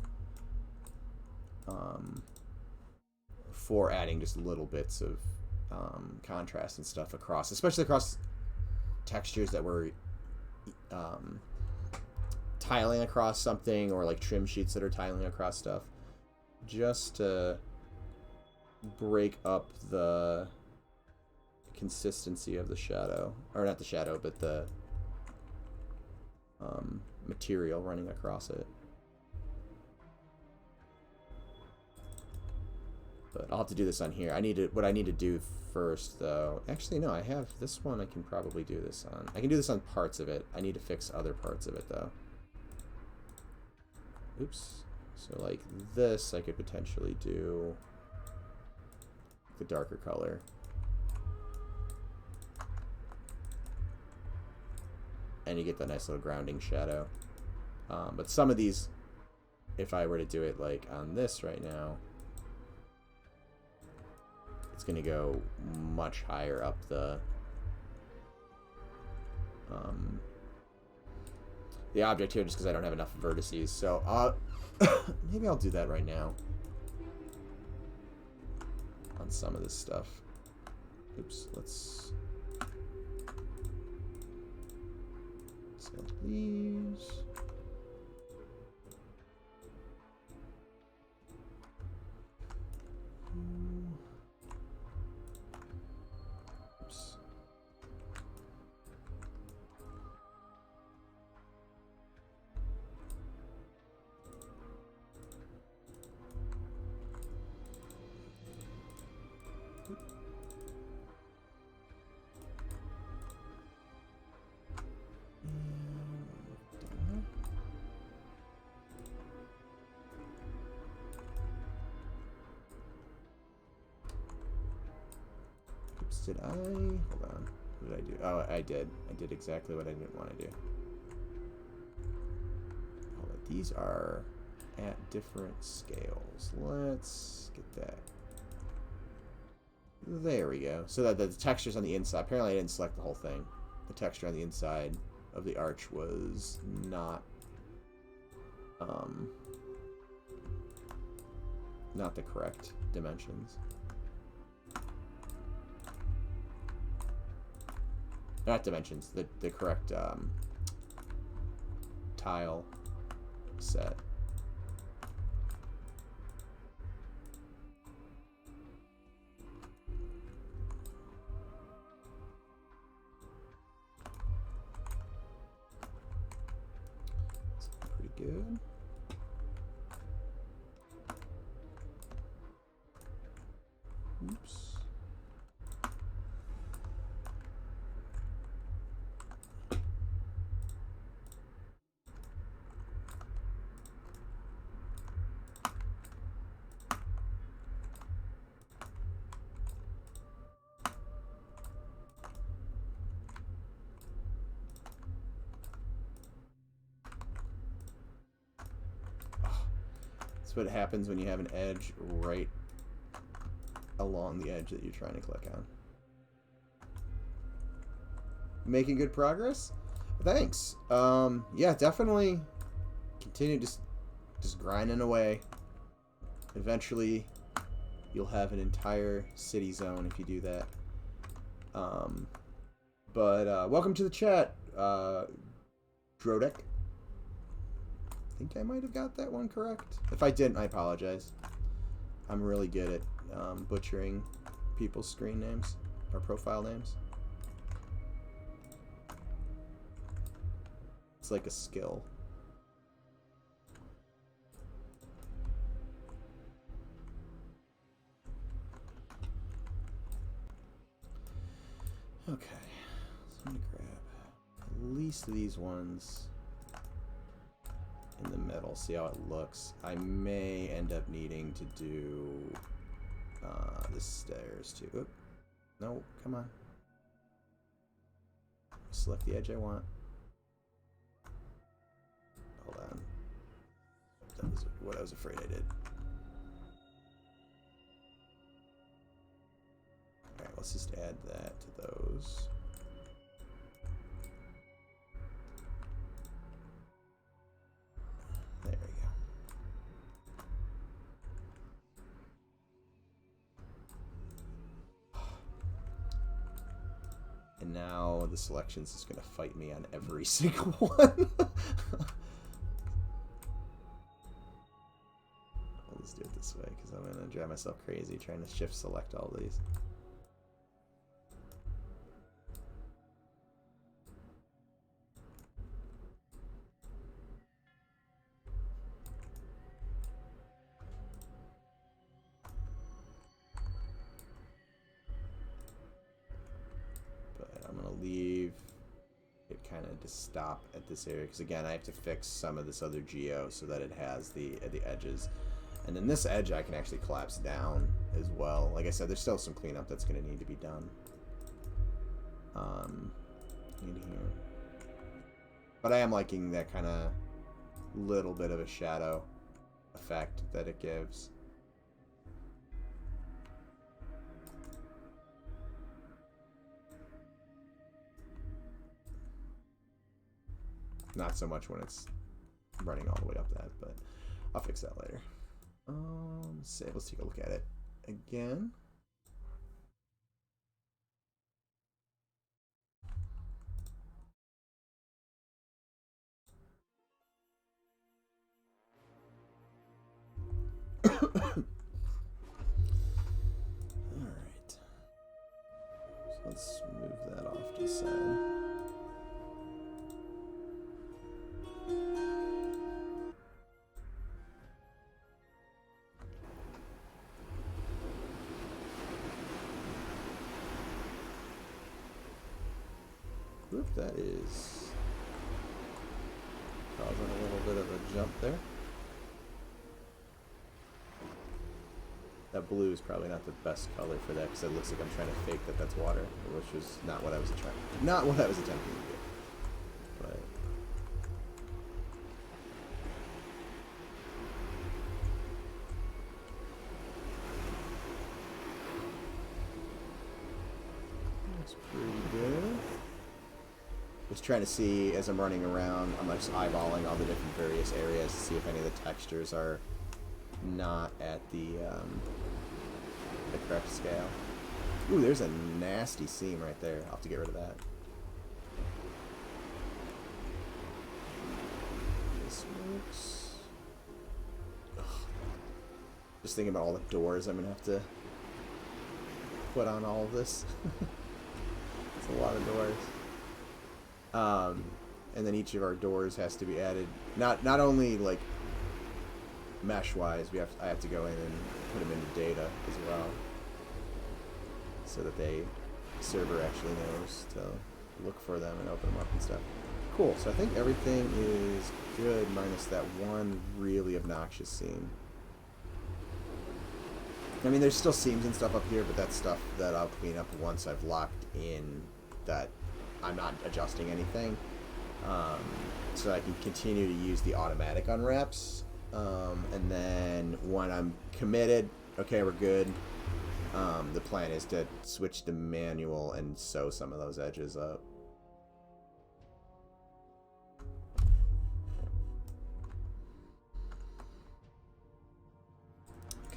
For adding just little bits of contrast and stuff across, especially across textures that were tiling across something, or like trim sheets that are tiling across stuff, just to break up the consistency of the shadow, or not the shadow, but the material running across it. But I'll have to do this on here. What I need to do first, though. Actually, no, I have this one. I can probably do this on. I can do this on parts of it. I need to fix other parts of it, though. Oops. So like this, I could potentially do the darker color. And you get that nice little grounding shadow. But some of these, if I were to do it like on this right now, it's going to go much higher up the object here, just because I don't have enough vertices. So maybe I'll do that right now on some of this stuff. Oops, let's set these. Oops. Did I? Hold on. What did I do? Oh, I did. I did exactly what I didn't want to do. Hold on. These are at different scales. Let's get that. There we go. So that the texture's on the inside. Apparently I didn't select the whole thing. The texture on the inside of the arch was not the correct dimensions. Not dimensions, the correct tile set. That's pretty good. Oops. That's what happens when you have an edge right along the edge that you're trying to click on. Making good progress? Thanks. Yeah, definitely continue just grinding away. Eventually, you'll have an entire city zone if you do that. But welcome to the chat, Drodek. I think I might have got that one correct. If I didn't, I apologize. I'm really good at butchering people's screen names or profile names. It's like a skill. Okay, so I'm gonna grab at least these ones in the middle, see how it looks. I may end up needing to do the stairs too. Oop. No, come on. Select the edge I want. Hold on. That was what I was afraid I did. Alright, let's just add that to those. There we go. And now the selections is going to fight me on every single one. I'll just do it this way because I'm going to drive myself crazy trying to shift select all these. Leave it kind of to stop at this area because again I have to fix some of this other geo so that it has the edges, and then this edge I can actually collapse down as well. Like I said, there's still some cleanup that's going to need to be done in here, but I am liking that kind of little bit of a shadow effect that it gives. Not so much when it's running all the way up that, but I'll fix that later. Let's take a look at it again. All right. So let's move that off to the side. Whoop, that is causing a little bit of a jump there. That blue is probably not the best color for that because it looks like I'm trying to fake that that's water, which was not what I was attempting to do. But that's pretty good. Just trying to see as I'm running around, I'm just eyeballing all the different various areas to see if any of the textures are not at the correct scale. Ooh, there's a nasty seam right there. I'll have to get rid of that. This works. Ugh. Just thinking about all the doors I'm gonna have to put on all of this. It's a lot of doors. And then each of our doors has to be added. Not only like mesh wise, I have to go in and put them into data as well, so that the server actually knows to look for them and open them up and stuff. Cool. So I think everything is good minus that one really obnoxious seam. I mean, there's still seams and stuff up here, but that's stuff that I'll clean up once I've locked in that I'm not adjusting anything. So I can continue to use the automatic unwraps. And then when I'm committed, okay, we're good. The plan is to switch to manual and sew some of those edges up.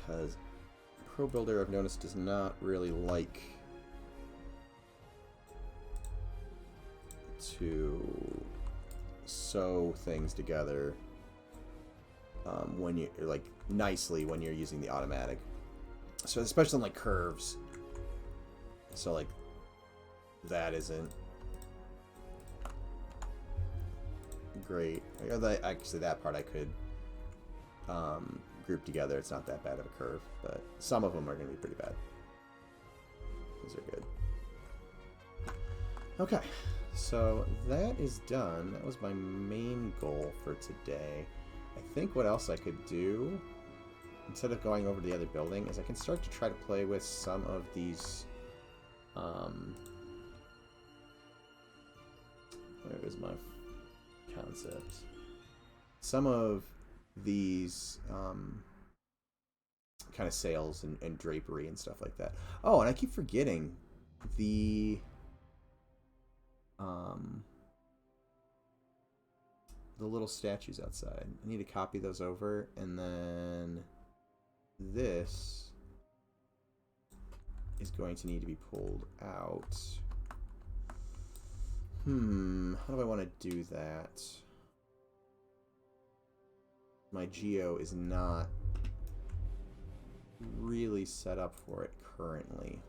because Pro Builder, I've noticed, does not really like to sew things together when you're like nicely when you're using the automatic. So especially on like curves. So like that isn't great. Actually, that part I could group together. It's not that bad of a curve, but some of them are going to be pretty bad. These are good. Okay, so that is done. That was my main goal for today. I think what else I could do, instead of going over to the other building, is I can start to try to play with some of these... where is my concept? Some of these kind of sails and drapery and stuff like that. Oh, and I keep forgetting the little statues outside. I need to copy those over, and then this is going to need to be pulled out. How do I want to do that? My geo is not really set up for it currently.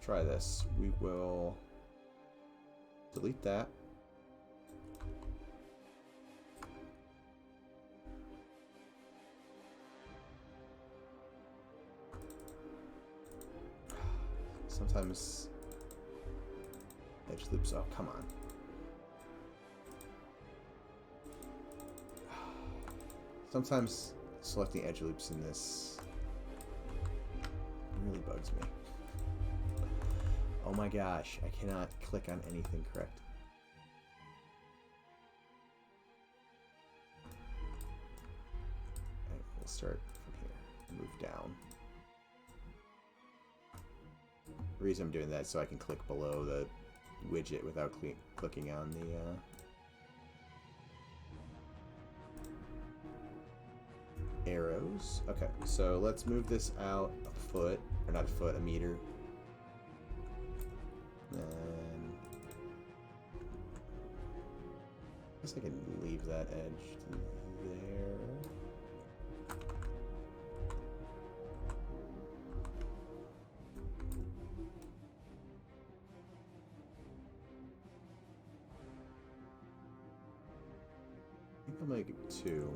Try this. We will delete that. Sometimes edge loops. Oh, come on. Sometimes selecting edge loops in this really bugs me. Oh my gosh, I cannot click on anything correct. Alright, we'll start from here. Move down. The reason I'm doing that is so I can click below the widget without clicking on the arrows. Okay, so let's move this out a foot, or not a foot, a meter. And I guess I can leave that edge to there. I think I'll make it 2.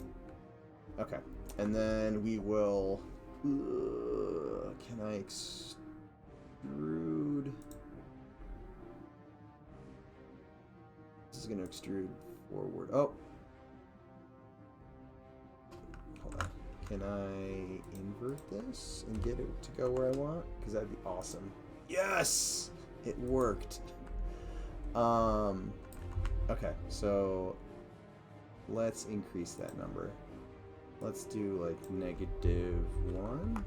Okay, and then we will. Can I extrude? This is going to extrude forward. Oh! Hold on. Can I invert this and get it to go where I want? Because that'd be awesome. Yes! It worked. Okay, so let's increase that number. Let's do like -1.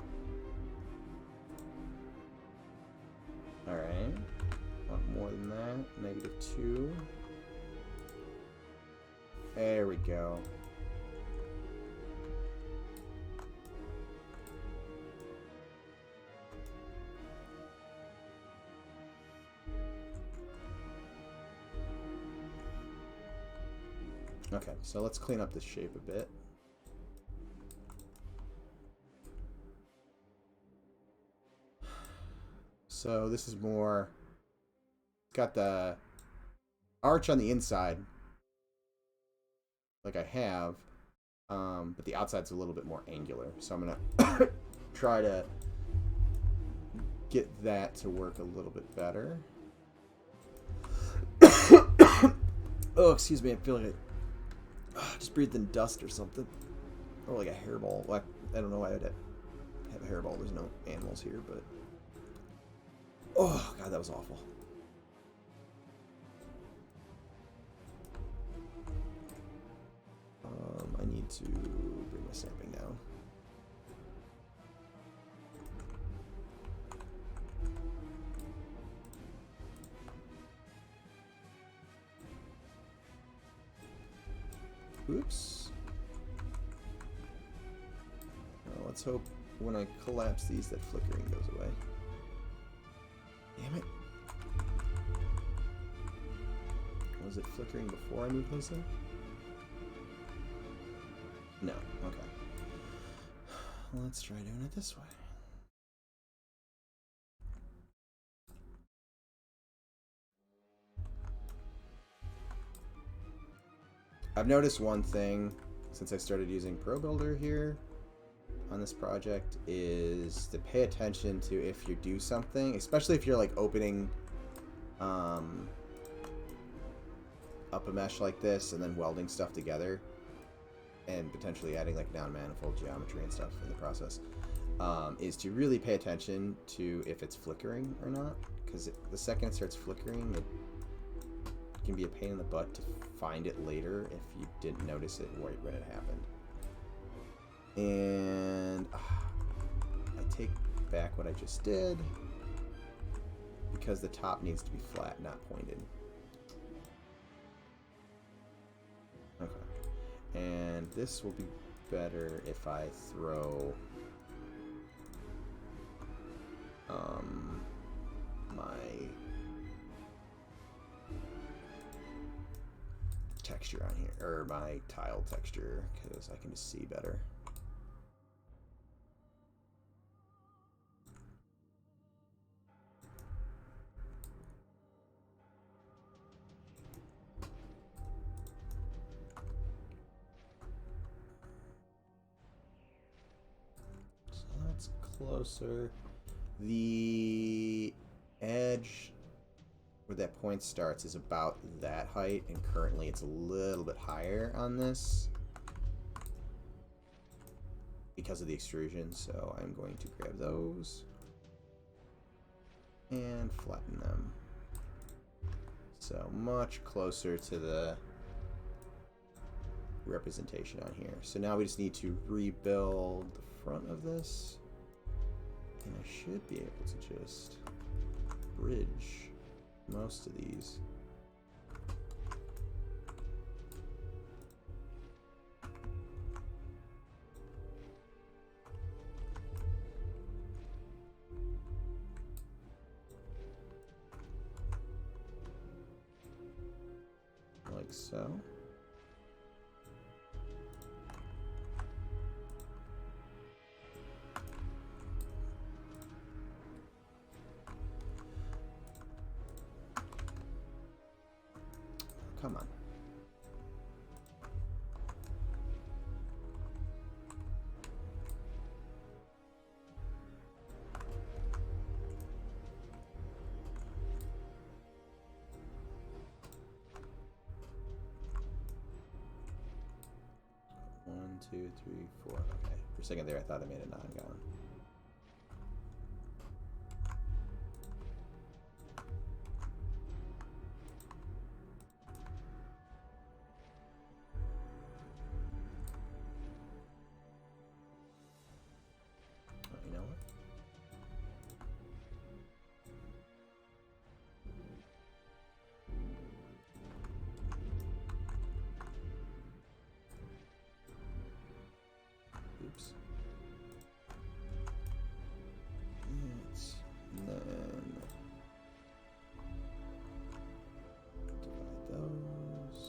Alright. Want more than that. -2. There we go. Okay, so let's clean up this shape a bit. So this is more, got the arch on the inside, like I have, but the outside's a little bit more angular. So I'm gonna try to get that to work a little bit better. Oh, excuse me, I feel like I just breathed in dust or something, or like a hairball. Like, I don't know why I'd have a hairball. There's no animals here, but oh god, that was awful. I need to bring my stamping down. Oops. Well, let's hope when I collapse these that flickering goes away. Damn it. Was it flickering before I moved those in? No. Okay. Let's try doing it this way. I've noticed one thing since I started using Pro Builder here on this project is to pay attention to if you do something, especially if you're like opening up a mesh like this and then welding stuff together and potentially adding like non-manifold geometry and stuff in the process, is to really pay attention to if it's flickering or not, because the second it starts flickering, it can be a pain in the butt to find it later if you didn't notice it right when it happened. And I take back what I just did because the top needs to be flat, not pointed. Okay. And this will be better if I throw my texture on here, or my tile texture, because I can just see better. So that's closer. The edge where that point starts is about that height, and currently it's a little bit higher on this because of the extrusion, so I'm going to grab those and flatten them. So much closer to the representation on here. So now we just need to rebuild the front of this, and I should be able to just bridge most of these. Like so. Come on. One, two, three, four. Okay. For a second there, I thought I made a non-gown. Oops. Yes. And then divide those.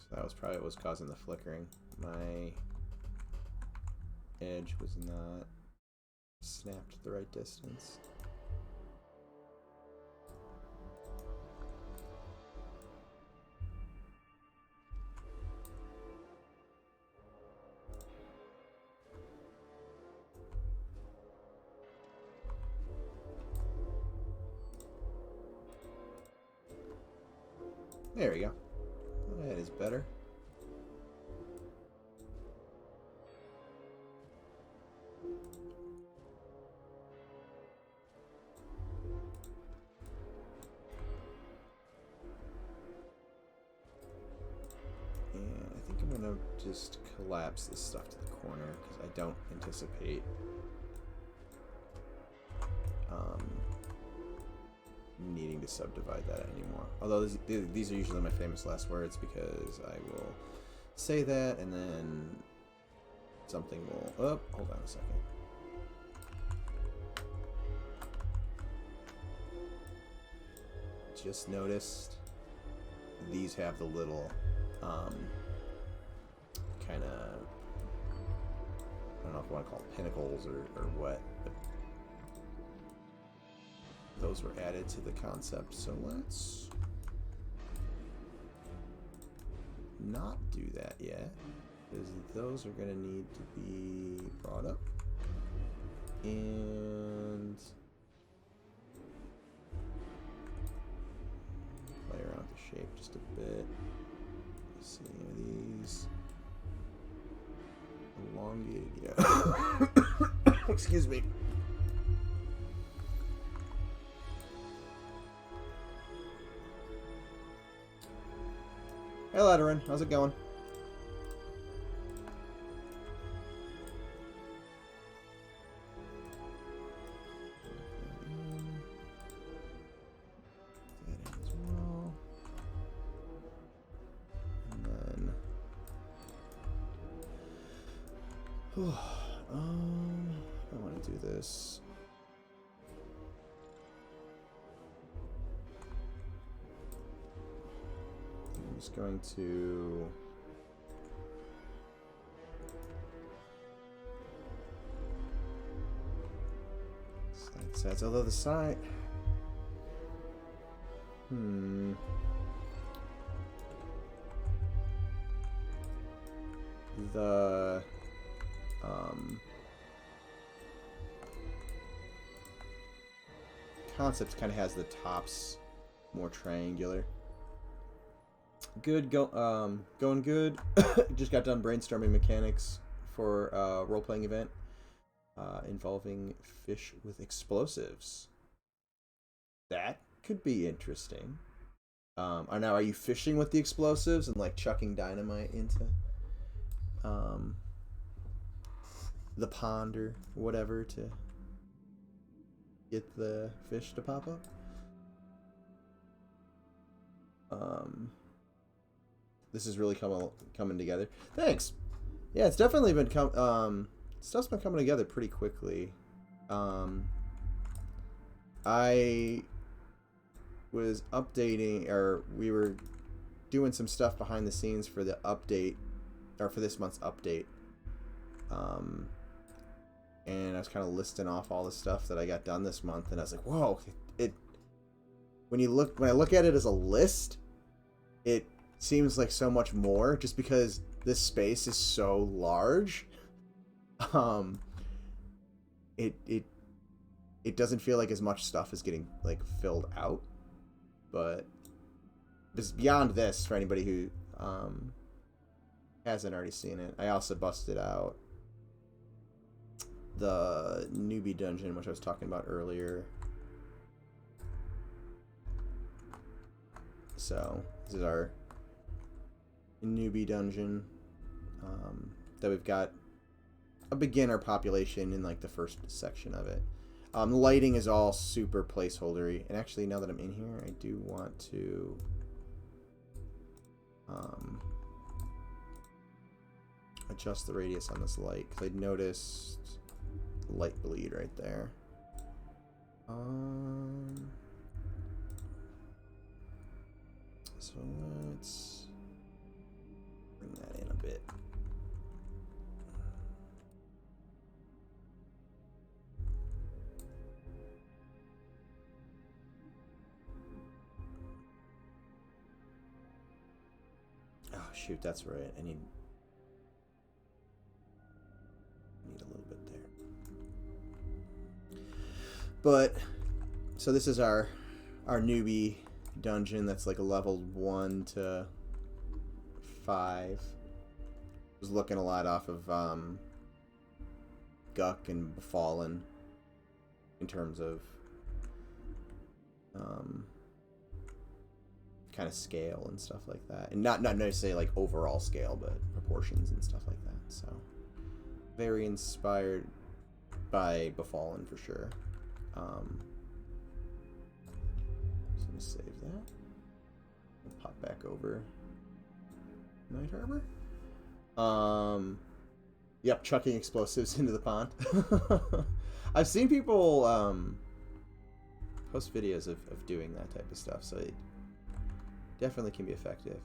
So that was probably what was causing the flickering. My edge was not snapped the right distance. There we go. That is better. And I think I'm going to just collapse this stuff to the corner because I don't anticipate needing to subdivide that anymore. Although these are usually my famous last words because I will say that and then something will... Oh, hold on a second. Just noticed these have the little kind of... I don't know if you want to call it pinnacles or what, but those were added to the concept, so let's not do that yet, because those are going to need to be brought up. And play around with the shape just a bit. Let's see, these elongated, yeah. Excuse me. Hey, Letterin, how's it going? That as well. And then, I want to do this. I'm just going to slide sides, although the side the concept kind of has the tops more triangular. Good, going good. Just got done brainstorming mechanics for a role-playing event involving fish with explosives. That could be interesting. Now, are you fishing with the explosives and like chucking dynamite into the pond or whatever to get the fish to pop up? This is really coming together. Thanks. Yeah, it's definitely been stuff's been coming together pretty quickly. I was updating, or we were doing some stuff behind the scenes for the update, or for this month's update. And I was kind of listing off all the stuff that I got done this month, and I was like, whoa, when I look at it as a list, it seems like so much more just because this space is so large. It doesn't feel like as much stuff is getting like filled out, but just beyond this, for anybody who hasn't already seen it, I also busted out the Newbie Dungeon, which I was talking about earlier. So this is our Newbie Dungeon that we've got a beginner population in like the first section of it. The lighting is all super placeholdery, and actually now that I'm in here, I do want to adjust the radius on this light because I noticed light bleed right there. So let's bring that in a bit. Oh shoot, that's right. I need a little bit there. But so this is our newbie dungeon that's like a level 1 to 5. Was looking a lot off of Guck and Befallen in terms of kind of scale and stuff like that, and not necessarily like overall scale, but proportions and stuff like that. So very inspired by Befallen for sure. So let me save that. I'll pop back over Night Harbor. Yep, chucking explosives into the pond. I've seen people post videos of doing that type of stuff, so it definitely can be effective.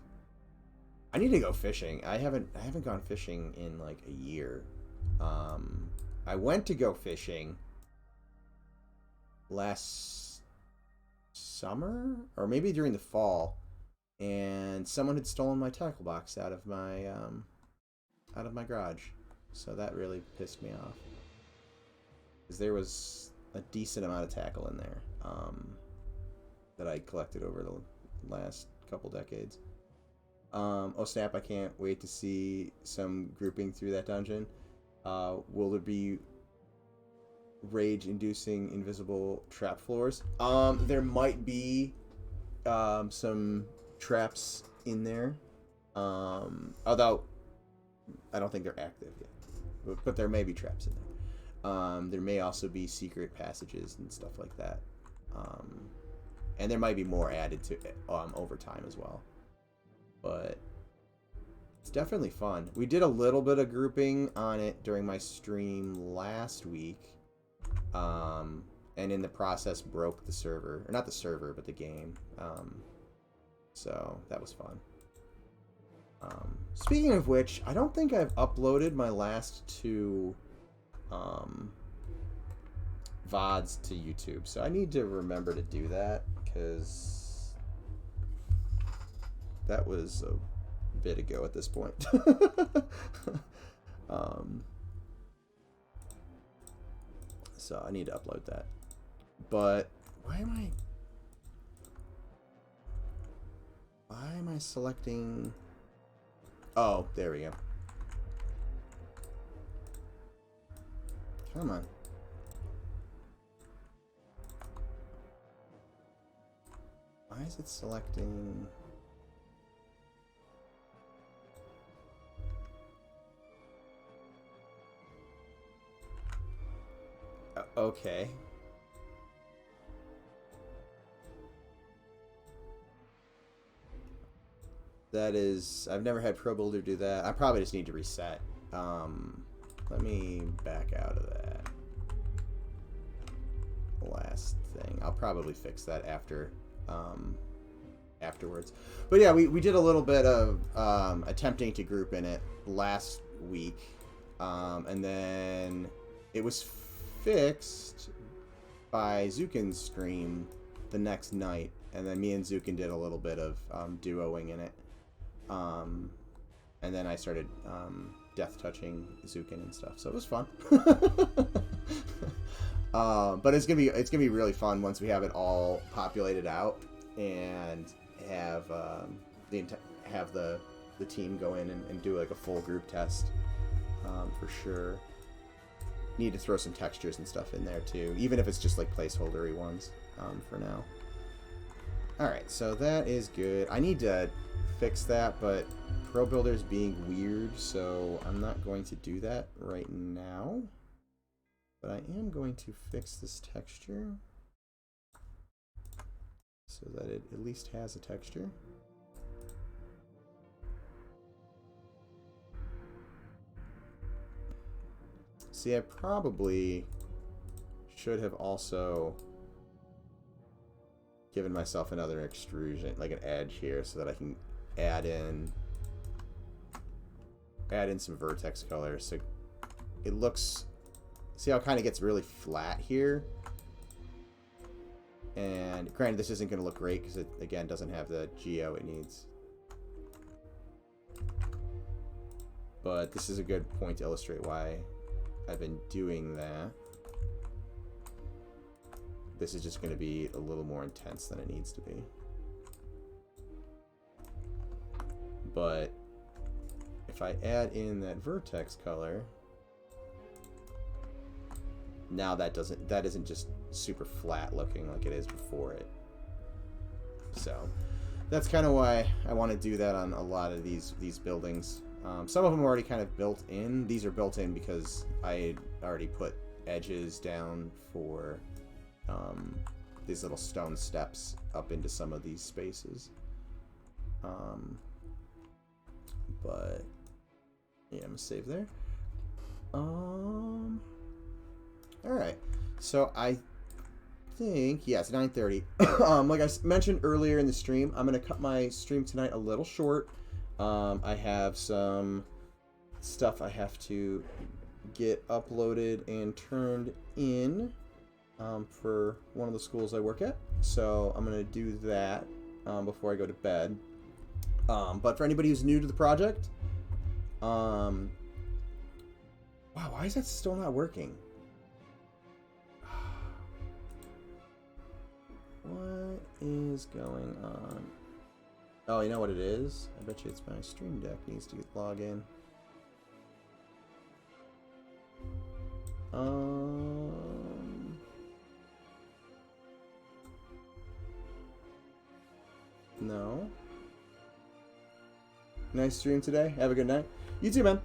I need to go fishing. I haven't gone fishing in like a year. I went to go fishing last summer, or maybe during the fall, and someone had stolen my tackle box out of my garage. So that really pissed me off, because there was a decent amount of tackle in there that I collected over the last couple decades. Oh snap, I can't wait to see some grouping through that dungeon. Will there be rage-inducing invisible trap floors? There might be some traps in there, although I don't think they're active yet, but there may be traps in there. There may also be secret passages and stuff like that, and there might be more added to it over time as well. But it's definitely fun. We did a little bit of grouping on it during my stream last week, and in the process broke the server, or not the server, but the game. So that was fun. Speaking of which, I don't think I've uploaded my last 2 VODs to YouTube, so I need to remember to do that, because that was a bit ago at this point. So I need to upload that. But why am I selecting? Oh, there we go. Come on. Why is it selecting? Okay. That is, I've never had Pro Builder do that. I probably just need to reset. Let me back out of that last thing. I'll probably fix that afterwards. But yeah, we did a little bit of attempting to group in it last week, and then it was fixed by Zukin's stream the next night, and then me and Zukin did a little bit of duoing in it, and then I started death touching Zukin and stuff, so it was fun. But it's gonna be really fun once we have it all populated out and have the team go in and do like a full group test, for sure. Need to throw some textures and stuff in there too, even if it's just like placeholdery ones for now. Alright, so that is good. I need to fix that, but Pro Builder's being weird, so I'm not going to do that right now. But I am going to fix this texture so that it at least has a texture. See, I probably should have also given myself another extrusion, like an edge here, so that I can add in some vertex color, so it looks, see how it kind of gets really flat here. And granted, this isn't going to look great because it, again, doesn't have the geo it needs. But this is a good point to illustrate why I've been doing that. This is just going to be a little more intense than it needs to be. But if I add in that vertex color, now that isn't just super flat looking like it is before it. So that's kind of why I want to do that on a lot of these buildings. Some of them are already kind of built in. These are built in because I had already put edges down for these little stone steps up into some of these spaces. But yeah, I'm gonna save there. All right, so I think, yeah, it's 9:30. Like I mentioned earlier in the stream, I'm gonna cut my stream tonight a little short. I have some stuff I have to get uploaded and turned in for one of the schools I work at, so I'm gonna do that before I go to bed. But for anybody who's new to the project, wow, why is that still not working? What is going on? Oh, you know what it is? I bet you it's my Stream Deck needs to log in. No. Nice stream today. Have a good night. You too, man.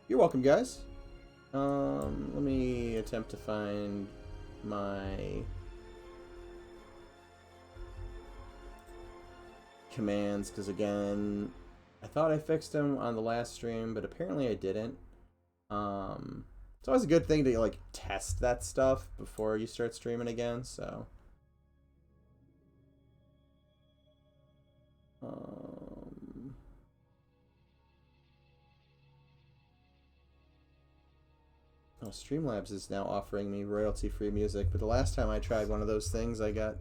You're welcome, guys. Let me attempt to find my commands, because again, I thought I fixed them on the last stream, but apparently I didn't. It's always a good thing to like test that stuff before you start streaming again, so oh, Streamlabs is now offering me royalty-free music, but the last time I tried one of those things, I got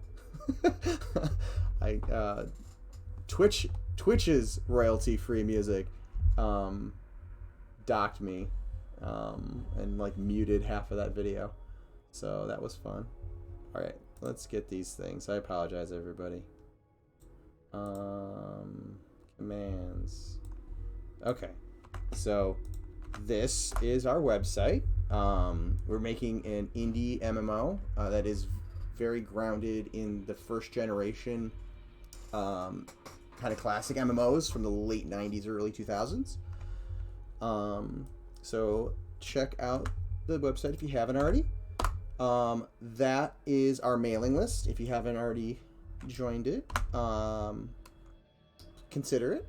Twitch's royalty-free music docked me and like muted half of that video, so that was fun. All right, let's get these things. I apologize, everybody. Commands. Okay, so this is our website. We're making an indie MMO that is very grounded in the first generation kind of classic MMOs from the late 90s, early 2000s. So check out the website if you haven't already. That is our mailing list. If you haven't already joined it, consider it.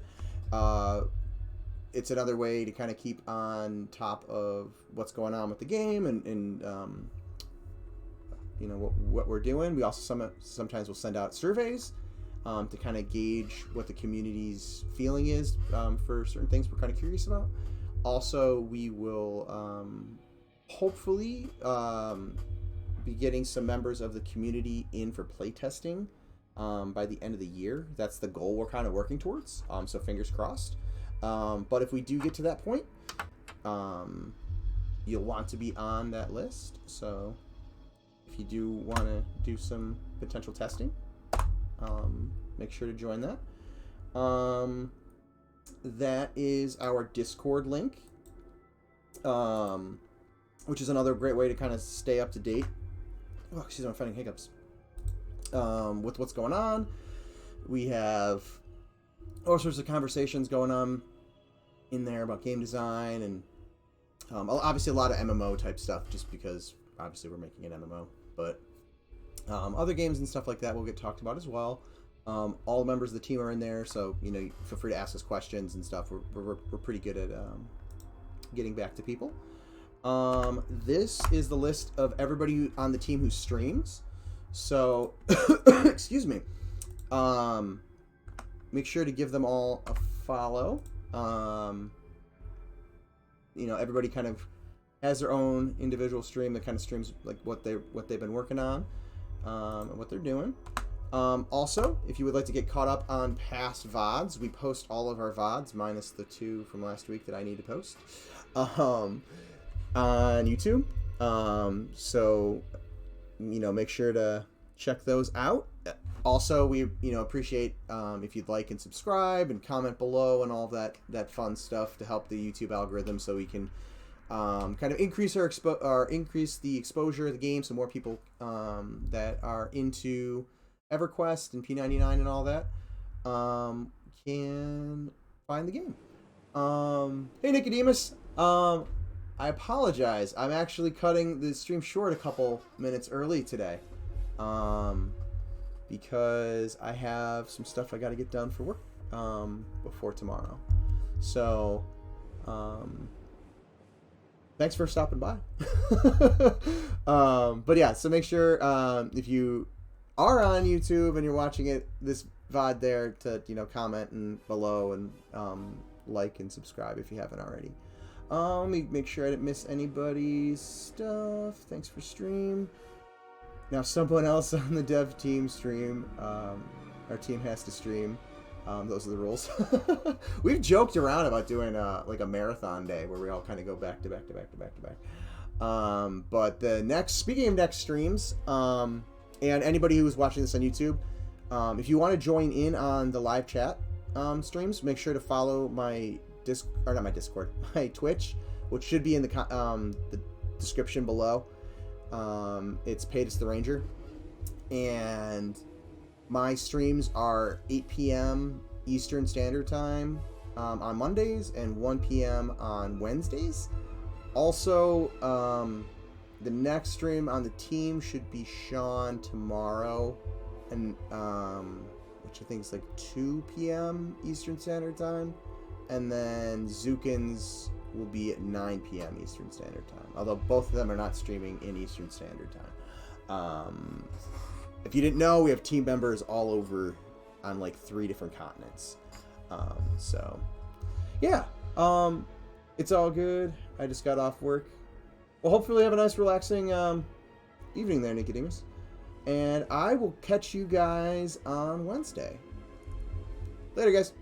It's another way to kind of keep on top of what's going on with the game and you know what we're doing. We also sometimes will send out surveys to kind of gauge what the community's feeling is for certain things we're kind of curious about. Also, we will hopefully be getting some members of the community in for playtesting by the end of the year. That's the goal we're kind of working towards, so fingers crossed. But if we do get to that point, you'll want to be on that list. So if you do want to do some potential testing, make sure to join that. That is our Discord link, which is another great way to kind of stay up to date. Oh, excuse me, I'm fighting hiccups. With what's going on. We have all sorts of conversations going on in there about game design and obviously a lot of MMO type stuff, just because obviously we're making an MMO, but other games and stuff like that will get talked about as well. All the members of the team are in there, so you know, feel free to ask us questions and stuff. We're pretty good at getting back to people. This is the list of everybody on the team who streams. So, excuse me. Make sure to give them all a follow. You know, everybody kind of has their own individual stream that kind of streams like what they've been working on, and what they're doing. Also, if you would like to get caught up on past VODs, we post all of our VODs minus the 2 from last week that I need to post on YouTube. So, you know, make sure to check those out. Also, we appreciate if you'd like and subscribe and comment below and all that fun stuff to help the YouTube algorithm, so we can kind of increase increase the exposure of the game, so more people that are into EverQuest and P99 and all that can find the game. Hey Nicodemus, I apologize. I'm actually cutting the stream short a couple minutes early today, because I have some stuff I got to get done for work before tomorrow. So, thanks for stopping by. But yeah, so make sure if you are on YouTube and you're watching this VOD there, to comment and below and like and subscribe if you haven't already. Let me make sure I didn't miss anybody's stuff. Thanks for stream. Now someone else on the dev team stream. Our team has to stream. Those are the rules. We've joked around about doing like a marathon day where we all kind of go back to back to back to back to back. But speaking of next streams, and anybody who's watching this on YouTube, if you want to join in on the live chat streams, make sure to follow my my Twitch, which should be in the description below. It's Paytas the Ranger, and my streams are 8 p.m. Eastern Standard Time on Mondays and 1 p.m. on Wednesdays. Also, the next stream on the team should be Sean tomorrow, and which I think is like 2 p.m. Eastern Standard Time, and then Zukin's will be at 9 p.m. Eastern Standard Time, although both of them are not streaming in Eastern Standard Time. If you didn't know, we have team members all over on like 3 different continents. So yeah, it's all good. I just got off work. Well, hopefully have a nice relaxing evening there, Nicodemus. And I will catch you guys on Wednesday. Later, guys.